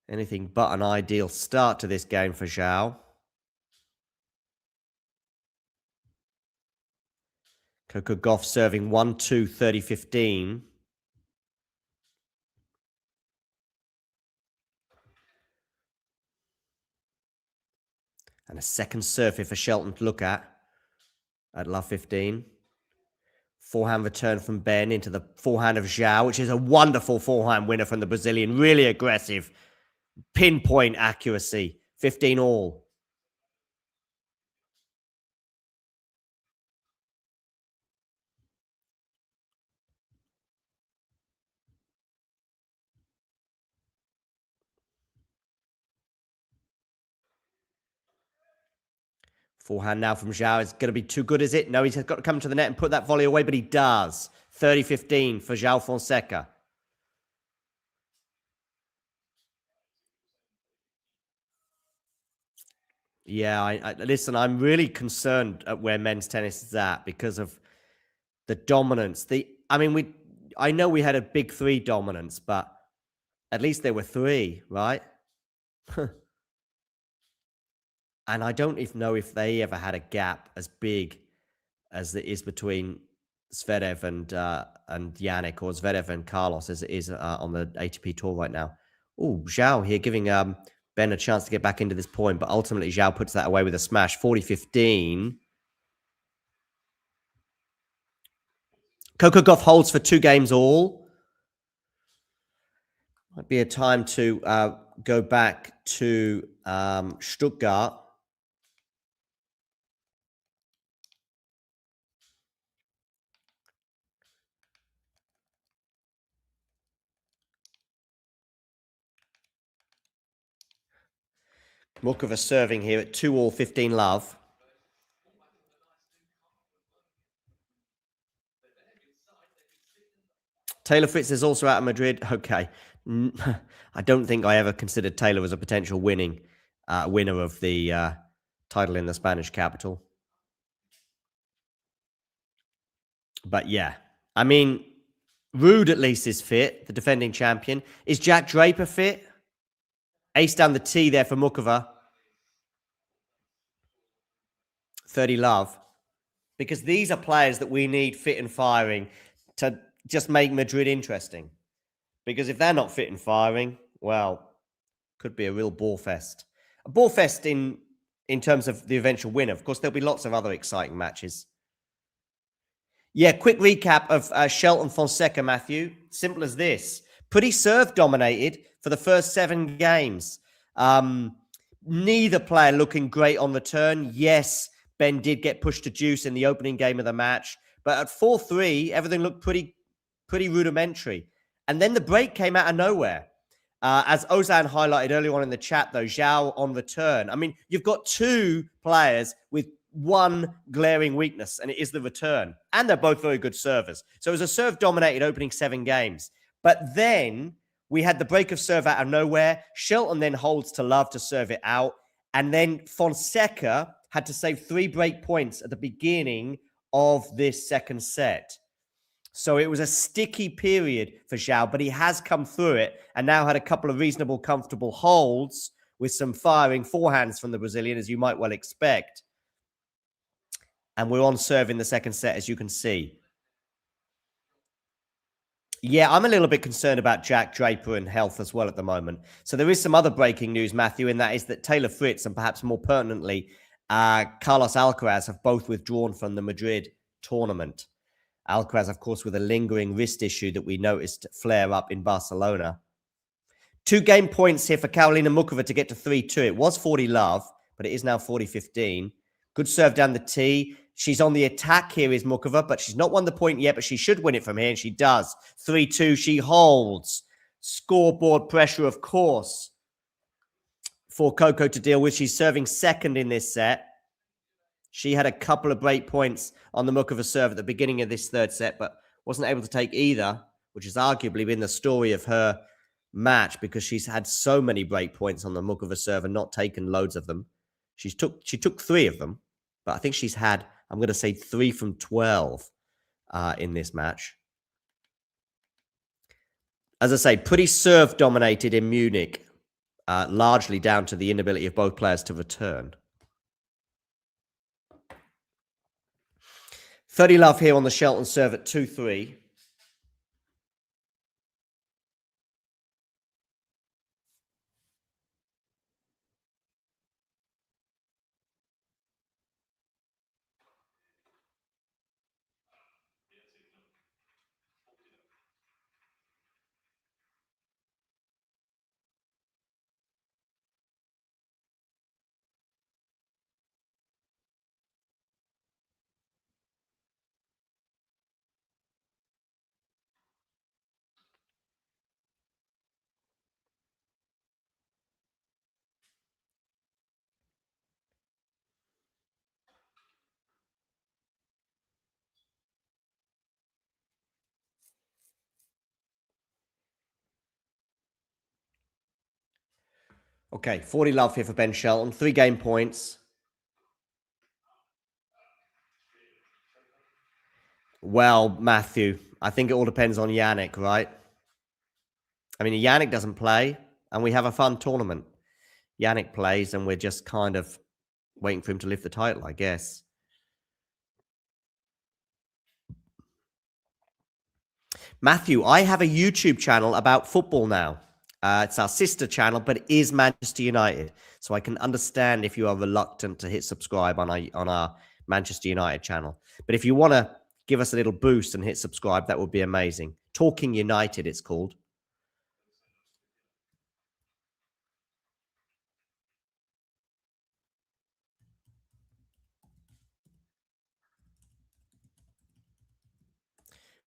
Anything but an ideal start to this game for João. Coco Gauff serving 1-2, 30-15. And a second serve here for Shelton to look at love 15. Forehand return from Ben into the forehand of João, which is a wonderful forehand winner from the Brazilian. Really aggressive. Pinpoint accuracy. 15 all. Forehand now from João is going to be too good, is it? No, he's got to come to the net and put that volley away, but he does. 30-15 for João Fonseca. Yeah, listen, I'm really concerned at where men's tennis is at because of the dominance. I know we had a big 3 dominance, but at least there were 3, right? And I don't even know if they ever had a gap as big as it is between Zverev and Yannick, or Zverev and Carlos, as it is on the ATP Tour right now. Oh, João here giving Ben a chance to get back into this point, but ultimately João puts that away with a smash. 40-15. Coco Gauff holds for 2 games all. Might be a time to go back to Stuttgart. Muchova serving here at 2 all, 15 love. Taylor Fritz is also out of Madrid. Okay. I don't think I ever considered Taylor as a potential winner of the title in the Spanish capital. But yeah, I mean, Rude at least is fit, the defending champion. Is Jack Draper fit? Ace down the tee there for Muchova. 30 love. Because these are players that we need fit and firing to just make Madrid interesting. Because if they're not fit and firing, well, could be a real ball fest. A ball fest in in terms of the eventual winner. Of course, there'll be lots of other exciting matches. Yeah, quick recap of Shelton Fonseca, Matthew. Simple as this. Pretty serve dominated for the first 7 games. Neither player looking great on the turn. Yes, Ben did get pushed to deuce in the opening game of the match. But at 4-3, everything looked pretty rudimentary. And then the break came out of nowhere. As Ozan highlighted earlier on in the chat, though, Zhao on the turn. I mean, you've got 2 players with one glaring weakness, and it is the return. And they're both very good servers. So it was a serve-dominated opening 7 games. But then we had the break of serve out of nowhere. Shelton then holds to love to serve it out. And then Fonseca had to save 3 break points at the beginning of this second set. So it was a sticky period for Zhao, but he has come through it and now had a couple of reasonable, comfortable holds with some firing forehands from the Brazilian, as you might well expect. And we're on serve in the second set, as you can see. Yeah, I'm a little bit concerned about Jack Draper and health as well at the moment. So there is some other breaking news, Matthew, and that is that Taylor Fritz and perhaps more pertinently, Carlos Alcaraz have both withdrawn from the Madrid tournament. Alcaraz, of course, with a lingering wrist issue that we noticed flare up in Barcelona. 2 game points here for Karolina Muchova to get to 3-2. It was 40-love, but it is now 40-15. Good serve down the tee. She's on the attack here, is Muchova, but she's not won the point yet, but she should win it from here, and she does. 3-2, she holds. Scoreboard pressure, of course, for Coco to deal with. She's serving second in this set. She had a couple of break points on the Muchova serve at the beginning of this third set, but wasn't able to take either, which has arguably been the story of her match because she's had so many break points on the Muchova serve and not taken loads of them. She took 3 of them, but I think she's had, I'm going to say 3 from 12 in this match. As I say, pretty serve dominated in Munich, largely down to the inability of both players to return. 30-love here on the Shelton serve at 2-3. Okay, 40-love here for Ben Shelton. 3 game points. Well, Matthew, I think it all depends on Yannick, right? I mean, Yannick doesn't play, and we have a fun tournament. Yannick plays, and we're just kind of waiting for him to lift the title, I guess. Matthew, I have a YouTube channel about football now. It's our sister channel, but it is Manchester United. So I can understand if you are reluctant to hit subscribe on our Manchester United channel. But if you want to give us a little boost and hit subscribe, that would be amazing. Talking United, it's called.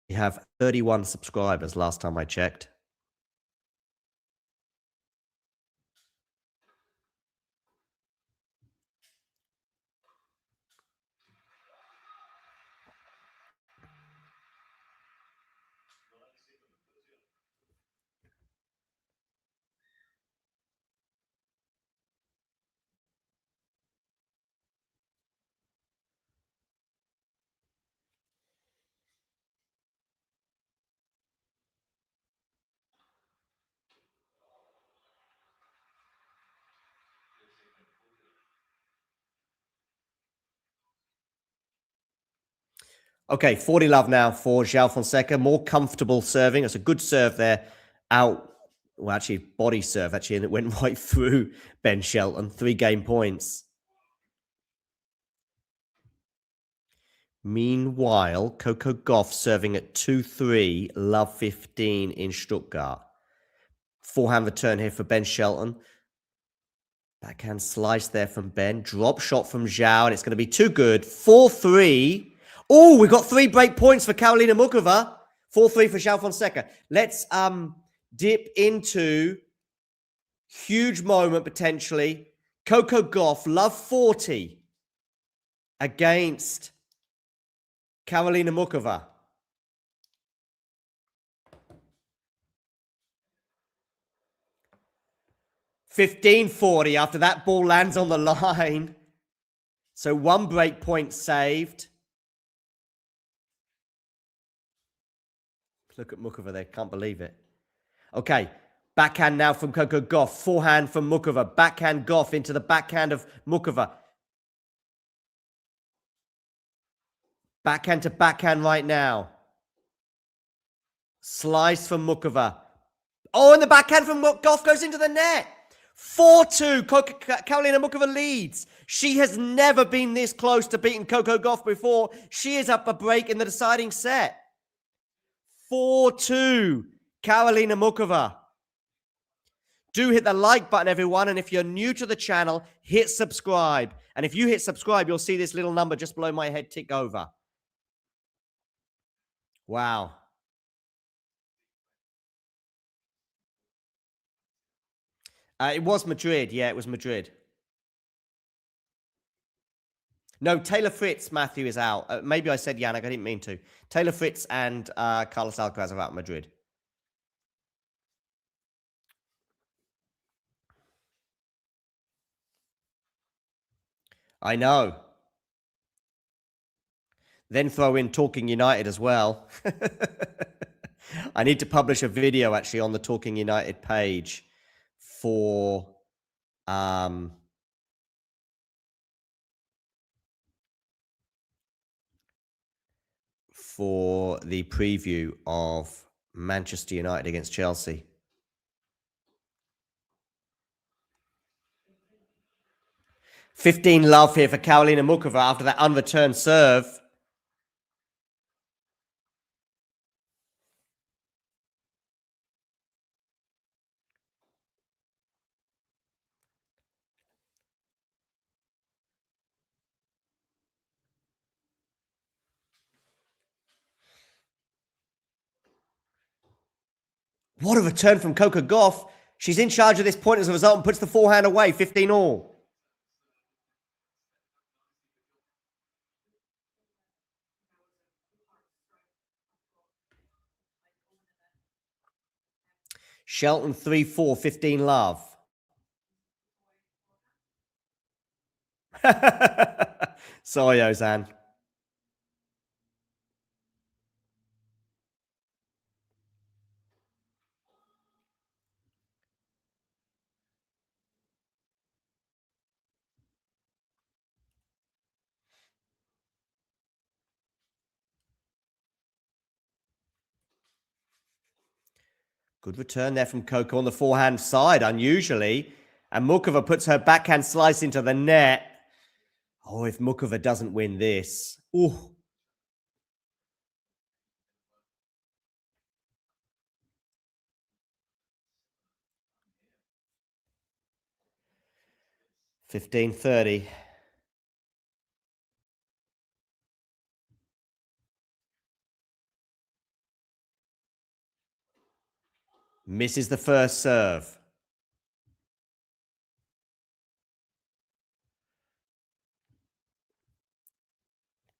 We have 31 subscribers last time I checked. Okay, 40-love now for João Fonseca. More comfortable serving. It's a good serve there. Out, well, actually, body serve, actually, and it went right through Ben Shelton. 3 game points. Meanwhile, Coco Gauff serving at 2-3, love 15 in Stuttgart. Forehand return here for Ben Shelton. Backhand slice there from Ben. Drop shot from Zhao, and it's going to be too good. 4-3. Oh, we've got 3 break points for Karolina Muchova. 4-3 for Zhao Fonseca. Let's dip into huge moment potentially. Coco Gauff, love 40 against Karolina Muchova. $15.40 after that ball lands on the line. So 1 break point saved. Look at Muchova there. Can't believe it. Okay. Backhand now from Coco Gauff. Forehand from Muchova. Backhand Gauff into the backhand of Muchova. Backhand to backhand right now. Slice from Muchova. Oh, and the backhand from Gauff goes into the net. 4-2. Karolina Muchova leads. She has never been this close to beating Coco Gauff before. She is up a break in the deciding set. 4-2. Karolina Muchova. Do hit the like button, everyone. And if you're new to the channel, hit subscribe. And if you hit subscribe, you'll see this little number just below my head tick over. Wow. It was Madrid. Yeah, it was Madrid. No, Taylor Fritz, Matthew, is out. Maybe I said Yannick. I didn't mean to. Taylor Fritz and Carlos Alcaraz are out in Madrid. I know. Then throw in Talking United as well. I need to publish a video actually on the Talking United page for the preview of Manchester United against Chelsea. $15 love here for Karolina Muchova after that unreturned serve. What a return from Coco Gauff. She's in charge of this point as a result and puts the forehand away. 15-all. Shelton 3-4, 15 love. Sorry, Ozan. Good return there from Coco on the forehand side, unusually. And Muchova puts her backhand slice into the net. Oh, if Muchova doesn't win this. Ooh. $15.30. Misses the first serve.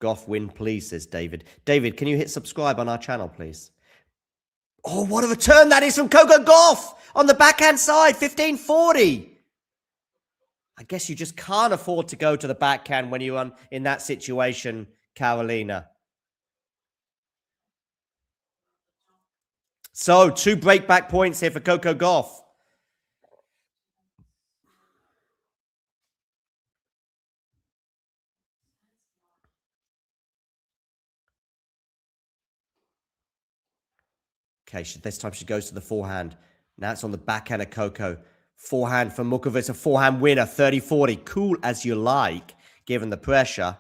Gauff win, please, says David. David, can you hit subscribe on our channel, please? Oh, what a return that is from Coco Gauff on the backhand side. $15.40. I guess you just can't afford to go to the backhand when you're in that situation, Karolina. So, 2 breakback points here for Coco Gauff. Okay, this time she goes to the forehand. Now it's on the backhand of Coco. Forehand for Muchova. It's a forehand winner, 30-40. Cool as you like, given the pressure.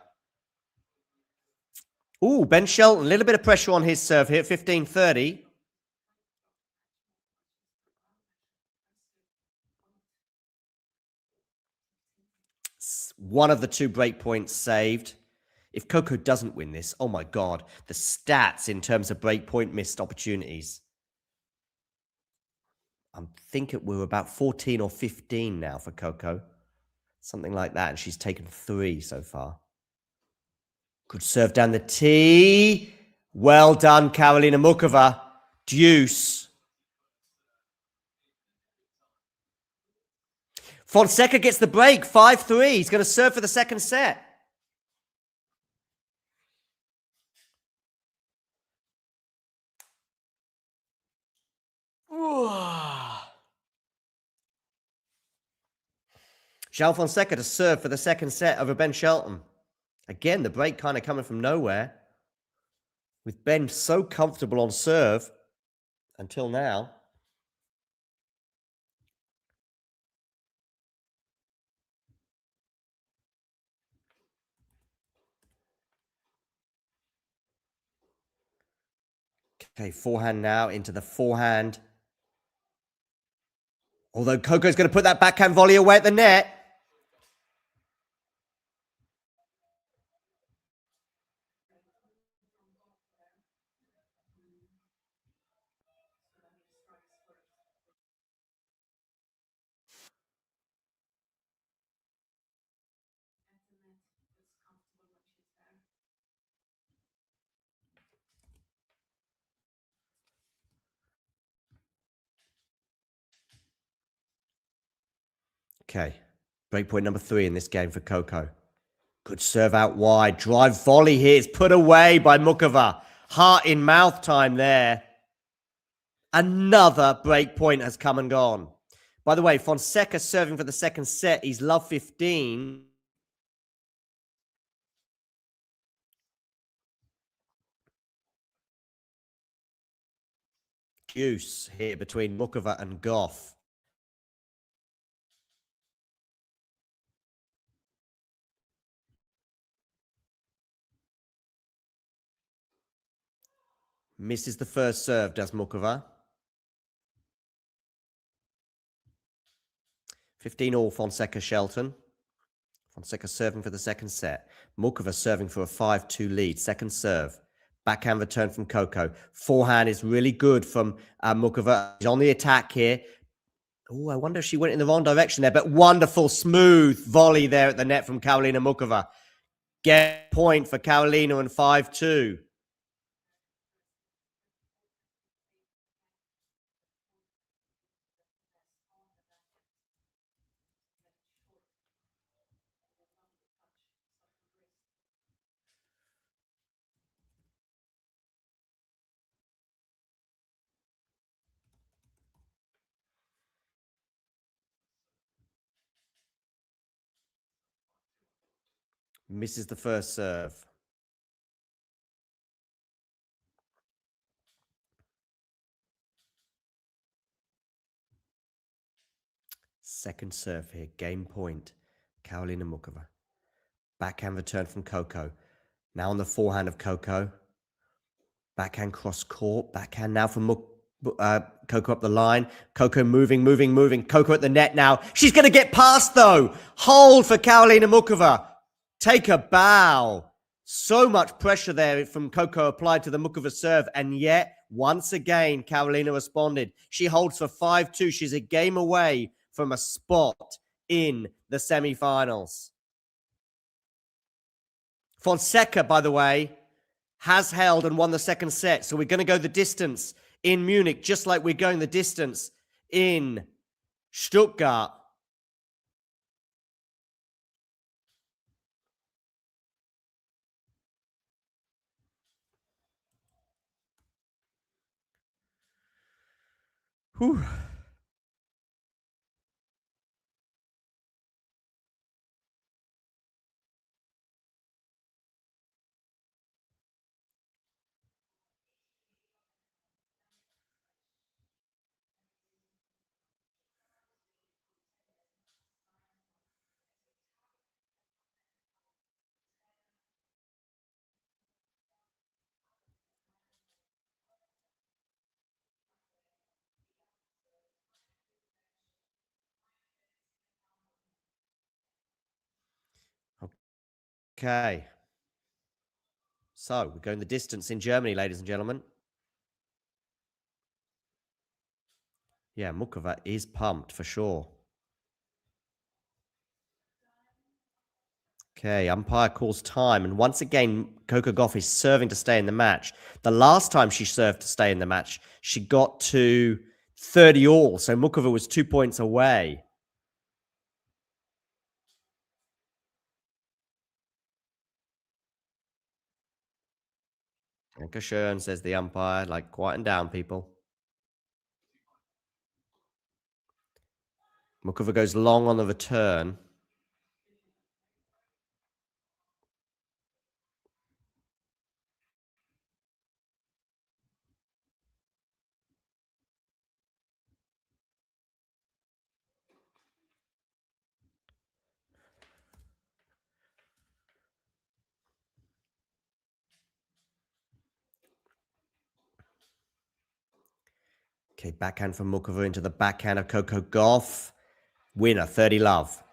Ooh, Ben Shelton, a little bit of pressure on his serve here, 15-30. One of the 2 break points saved. If Coco doesn't win this, oh my God, the stats in terms of break point missed opportunities. I think we're about 14 or 15 now for Coco. Something like that, and she's taken 3 so far. Good serve down the tee. Well done, Karolina Muchova. Deuce. Fonseca gets the break, 5-3. He's going to serve for the second set. João Fonseca to serve for the second set over Ben Shelton. Again, the break kind of coming from nowhere. With Ben so comfortable on serve until now. Okay, forehand now into the forehand. Although Coco's going to put that backhand volley away at the net. Okay, breakpoint number 3 in this game for Coco. Good serve out wide. Drive volley here. It's put away by Muchova. Heart in mouth time there. Another breakpoint has come and gone. By the way, Fonseca serving for the second set. He's love 15. Juice here between Muchova and Gauff. Misses the first serve, does Muchova. 15-all Fonseca Shelton. Fonseca serving for the second set. Muchova serving for a 5-2 lead. Second serve. Backhand return from Coco. Forehand is really good from Muchova. She's on the attack here. Oh, I wonder if she went in the wrong direction there, but wonderful, smooth volley there at the net from Karolina Muchova. Get point for Karolina and 5-2. Misses the first serve. Second serve here. Game point. Karolina Muchova. Backhand return from Coco. Now on the forehand of Coco. Backhand cross court. Backhand now from Coco up the line. Coco moving. Coco at the net now. She's going to get past though. Hold for Karolina Muchova. Take a bow. So much pressure there from Coco applied to the Muchova serve. And yet, once again, Karolina responded. She holds for 5-2. She's a game away from a spot in the semifinals. Fonseca, by the way, has held and won the second set. So we're going to go the distance in Munich, just like we're going the distance in Stuttgart. Whew. Okay. So we're going the distance in Germany, ladies and gentlemen. Yeah, Muchova is pumped for sure. Okay, umpire calls time. And once again, Coco Gauff is serving to stay in the match. The last time she served to stay in the match, she got to 30 all. So Muchova was 2 points away. Dankeschön, says the umpire. Like, quieten down, people. Muchova goes long on the return. Okay, backhand from Muchova into the backhand of Coco Gauff. Winner, 30 love.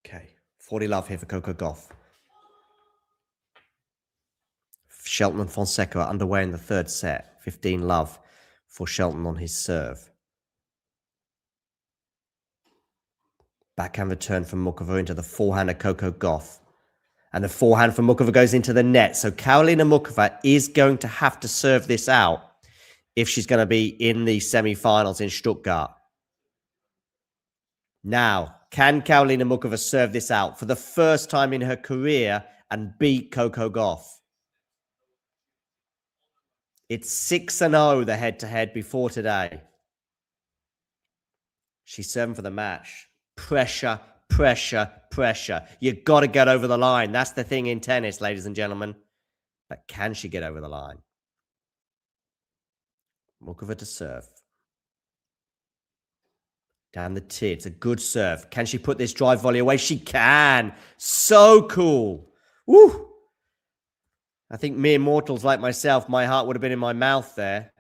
Okay, 40 love here for Coco Gauff. Shelton and Fonseca are underway in the third set. 15 love for Shelton on his serve. Backhand return from Muchova into the forehand of Coco Gauff. And the forehand from Muchova goes into the net. So Karolina Muchova is going to have to serve this out if she's going to be in the semi-finals in Stuttgart. Now, can Karolina Muchova serve this out for the first time in her career and beat Coco Gauff? It's 6-0, the head-to-head before today. She's serving for the match. Pressure, pressure, pressure. You've got to get over the line. That's the thing in tennis, ladies and gentlemen. But can she get over the line? Muchova to serve. Down the tee. It's a good serve. Can she put this drive volley away? She can. So cool. Woo! I think mere mortals like myself, my heart would have been in my mouth there.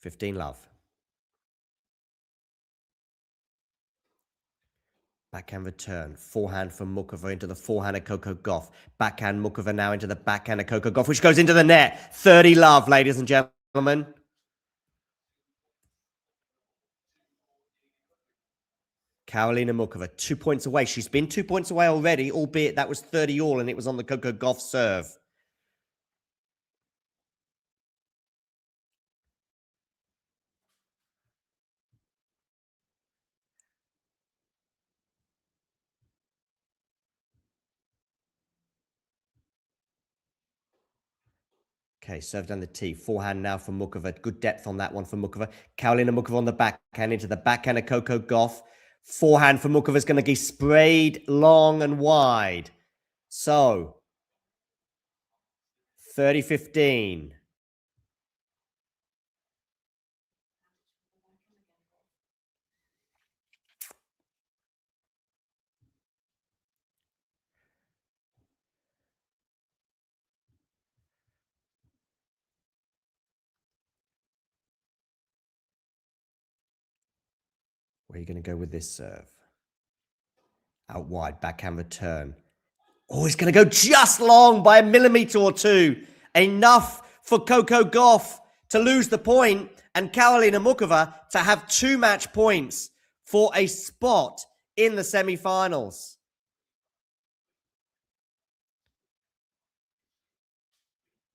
$15 love. Backhand return. Forehand from Muchova into the forehand of Coco Gauff. Backhand Muchova now into the backhand of Coco Gauff, which goes into the net. 30 love, ladies and gentlemen. Karolina Muchova, 2 points away. She's been 2 points away already, albeit that was 30 all and it was on the Coco Gauff serve. Okay, serve down the tee. Forehand now from Muchova. Good depth on that one for Muchova. Karolina Muchova on the backhand into the backhand of Coco Gauff. Forehand for Muchova is going to be sprayed long and wide. So, 30-15. Where are you going to go with this serve? Out wide, backhand return. Oh, it's going to go just long by a millimeter or two. Enough for Coco Gauff to lose the point and Karolina Muchova to have 2 match points for a spot in the semi-finals.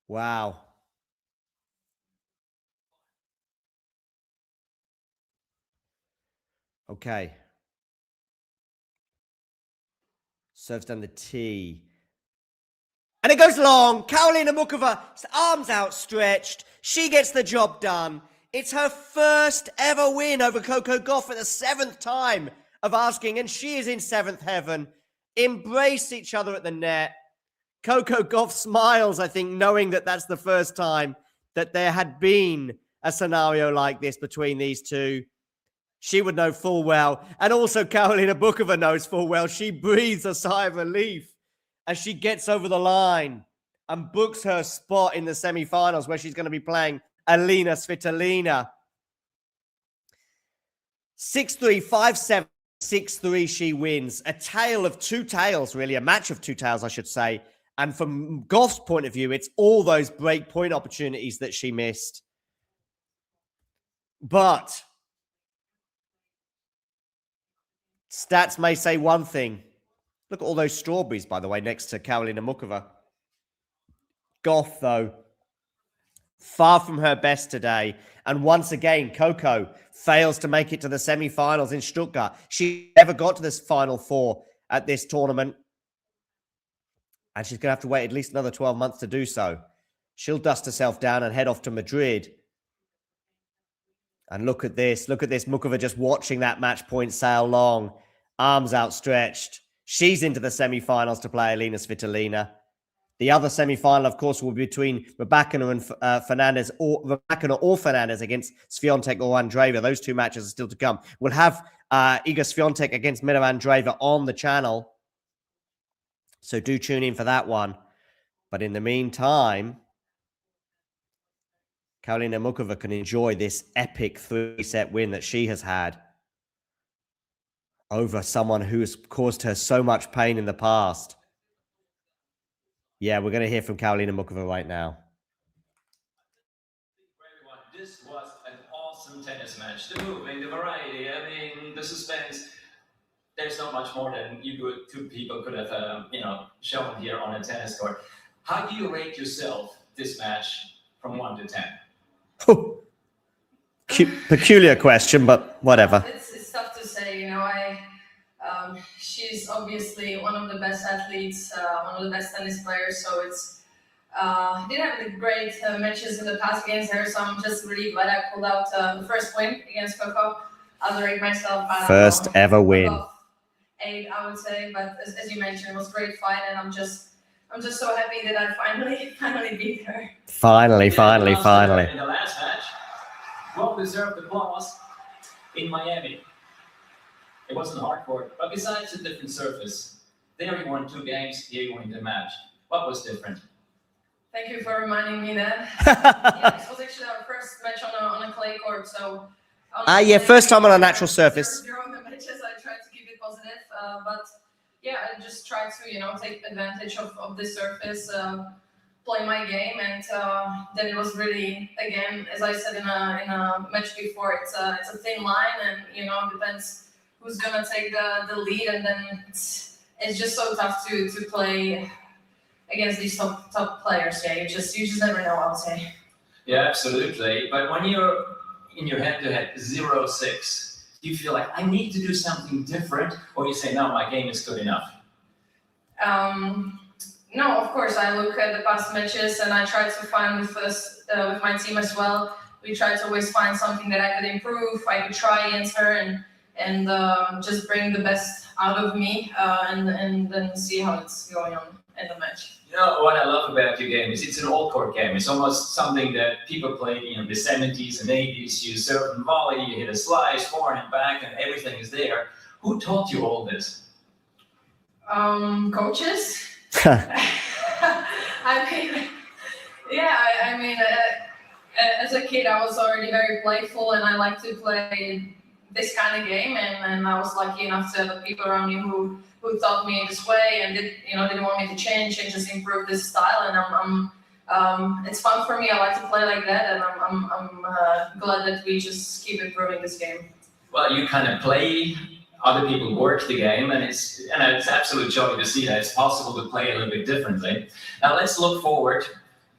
Wow. Okay. Serves down the tee. And it goes long. Karolina Muchova, arms outstretched. She gets the job done. It's her first ever win over Coco Gauff for the 7th time of asking, and she is in 7th heaven. Embrace each other at the net. Coco Gauff smiles, I think, knowing that that's the first time that there had been a scenario like this between these two. She would know full well. And also Karolina Muchova knows full well. She breathes a sigh of relief as she gets over the line and books her spot in the semi-finals where she's going to be playing Alina Svitolina. 6-3, 5-7, 6-3 she wins. A tale of two tales, really. A match of two tales, I should say. And from Gauff's point of view, it's all those break point opportunities that she missed. But stats may say one thing. Look at all those strawberries, by the way, next to Karolina Muchova. Gauff, though, far from her best today. And once again, Coco fails to make it to the semi-finals in Stuttgart. She never got to this Final Four at this tournament. And she's going to have to wait at least another 12 months to do so. She'll dust herself down and head off to Madrid. And look at this. Look at this. Muchova just watching that match point sail long. Arms outstretched. She's into the semi-finals to play Alina Svitolina. The other semi-final, of course, will be between Rybakina and Fernandez, or Rybakina or Fernandez against Swiatek or Andreeva. Those two matches are still to come. We'll have Iga Swiatek against Mira Andreeva on the channel. So do tune in for that one. But in the meantime, Karolina Muchova can enjoy this epic 3-set win that she has had over someone who has caused her so much pain in the past. Yeah, we're going to hear from Karolina Muchova right now. This was an awesome tennis match. The moving, the variety, I mean, the suspense. There's not much more than two people could have, shown here on a tennis court. How do you rate yourself this match from 1 to 10? Peculiar question, but whatever. It's tough to say, she's obviously one of the best athletes, one of the best tennis players, so it's didn't have the great matches in the past against her, so I'm just really glad I pulled out the first win against Coco. I'll rate myself first ever win. 8, I would say, but as you mentioned, it was a great fight, and I'm just so happy that I finally beat her. Finally. In the last match, well deserved applause in Miami. It wasn't hard court, but besides the different surface, there you won 2 games, here you won the match. What was different? Thank you for reminding me that. Yeah, this was actually our first match on a clay court, so. First time on a natural surface. During the matches, I tried to keep it positive, but yeah, I just tried to, take advantage of this surface, play my game, and then it was really, again, as I said in a match before, it's a thin line, and it depends who's gonna take the lead, and then it's just so tough to play against these top players. Yeah, you just never know, I would say. Yeah, absolutely. But when you're in your head-to-head 0-6, do you feel like I need to do something different, or you say no, my game is good enough? No, of course, I look at the past matches and I try to find with my team as well. We try to always find something that I could improve, I could try against her, and just bring the best out of me, and then see how it's going on in the match. What I love about your game is it's an all-court game. It's almost something that people played in the 70s and 80s. You serve and volley, you hit a slice, forehand and back, and everything is there. Who taught you all this? Coaches. As a kid, I was already very playful, and I like to play this kind of game, and I was lucky enough to have people around me who taught me this way and didn't want me to change and just improve this style. And it's fun for me. I like to play like that, and I'm glad that we just keep improving this game. Well, you kind of play, other people work the game, and it's absolute joy to see that it's possible to play a little bit differently. Now let's look forward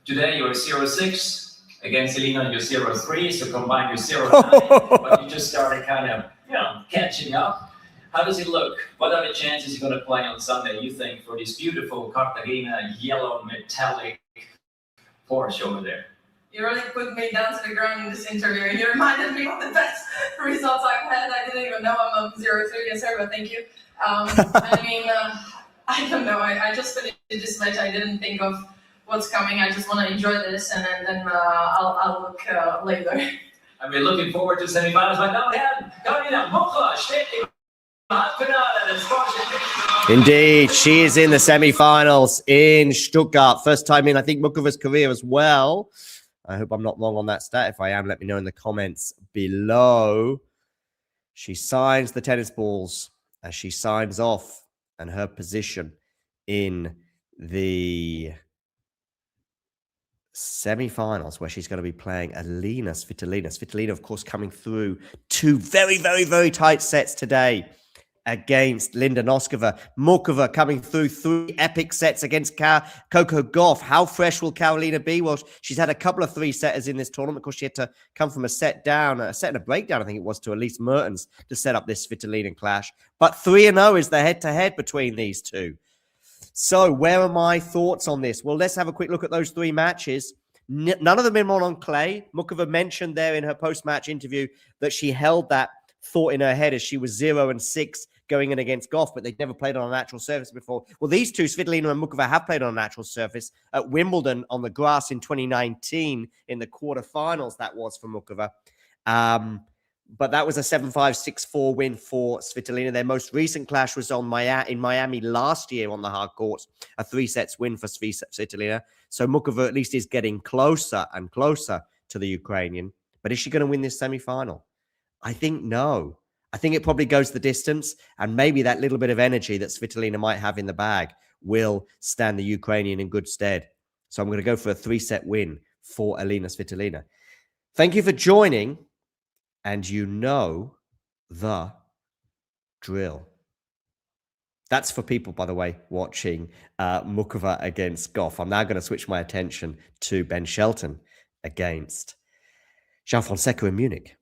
Today you're 0-6. Against Elina, you're 0-3. So combine your 0-9. But you just started kind of, catching up. How does it look? What are the chances you're going to play on Sunday, you think, for this beautiful Cartagena yellow metallic Porsche over there? You really put me down to the ground in this interview. You reminded me of the best results I've had. I didn't even know I'm a 0-3 against her, but thank you. I don't know. I just finished this match. I didn't think of what's coming. I just want to enjoy this, and then I'll look later. I mean, looking forward to semifinals. But now, Karolina Muchova steht im Halbfinale des Porsche. Indeed, she is in the semi-finals in Stuttgart. First time in, I think, Muchova's career as well. I hope I'm not wrong on that stat. If I am, let me know in the comments below. She signs the tennis balls as she signs off, and her position in the semi-finals, where she's going to be playing Elina Svitolina. Svitolina, of course, coming through 2 very, very, very tight sets today against Linda Noskova. Muchova coming through 3 epic sets against Coco Gauff. How fresh will Karolina be? Well, she's had a couple of 3-setters in this tournament. Of course, she had to come from a set and a breakdown, I think it was, to Elise Mertens to set up this Svitolina clash. But 3-0 is the head-to-head between these two. So where are my thoughts on this? Well, let's have a quick look at those 3 matches. None of them been on clay. Muchova mentioned there in her post-match interview that she held that thought in her head as she was 0-6 going in against Gauff, but they'd never played on a natural surface before. Well, these two, Svitolina and Muchova, have played on a natural surface at Wimbledon on the grass in 2019 in the quarterfinals. That was for Muchova. But that was a 7-5, 6-4 win for Svitolina. Their most recent clash was in Miami last year on the hard courts, a 3-sets win for Svitolina. So Muchova at least is getting closer and closer to the Ukrainian. But is she going to win this semi-final? I think no. I think it probably goes the distance, and maybe that little bit of energy that Svitolina might have in the bag will stand the Ukrainian in good stead. So I'm going to go for a 3-set win for Elina Svitolina. Thank you for joining. And you know the drill. That's for people, by the way, watching Muchova against Gauff. I'm now going to switch my attention to Ben Shelton against Jean Fonseca in Munich.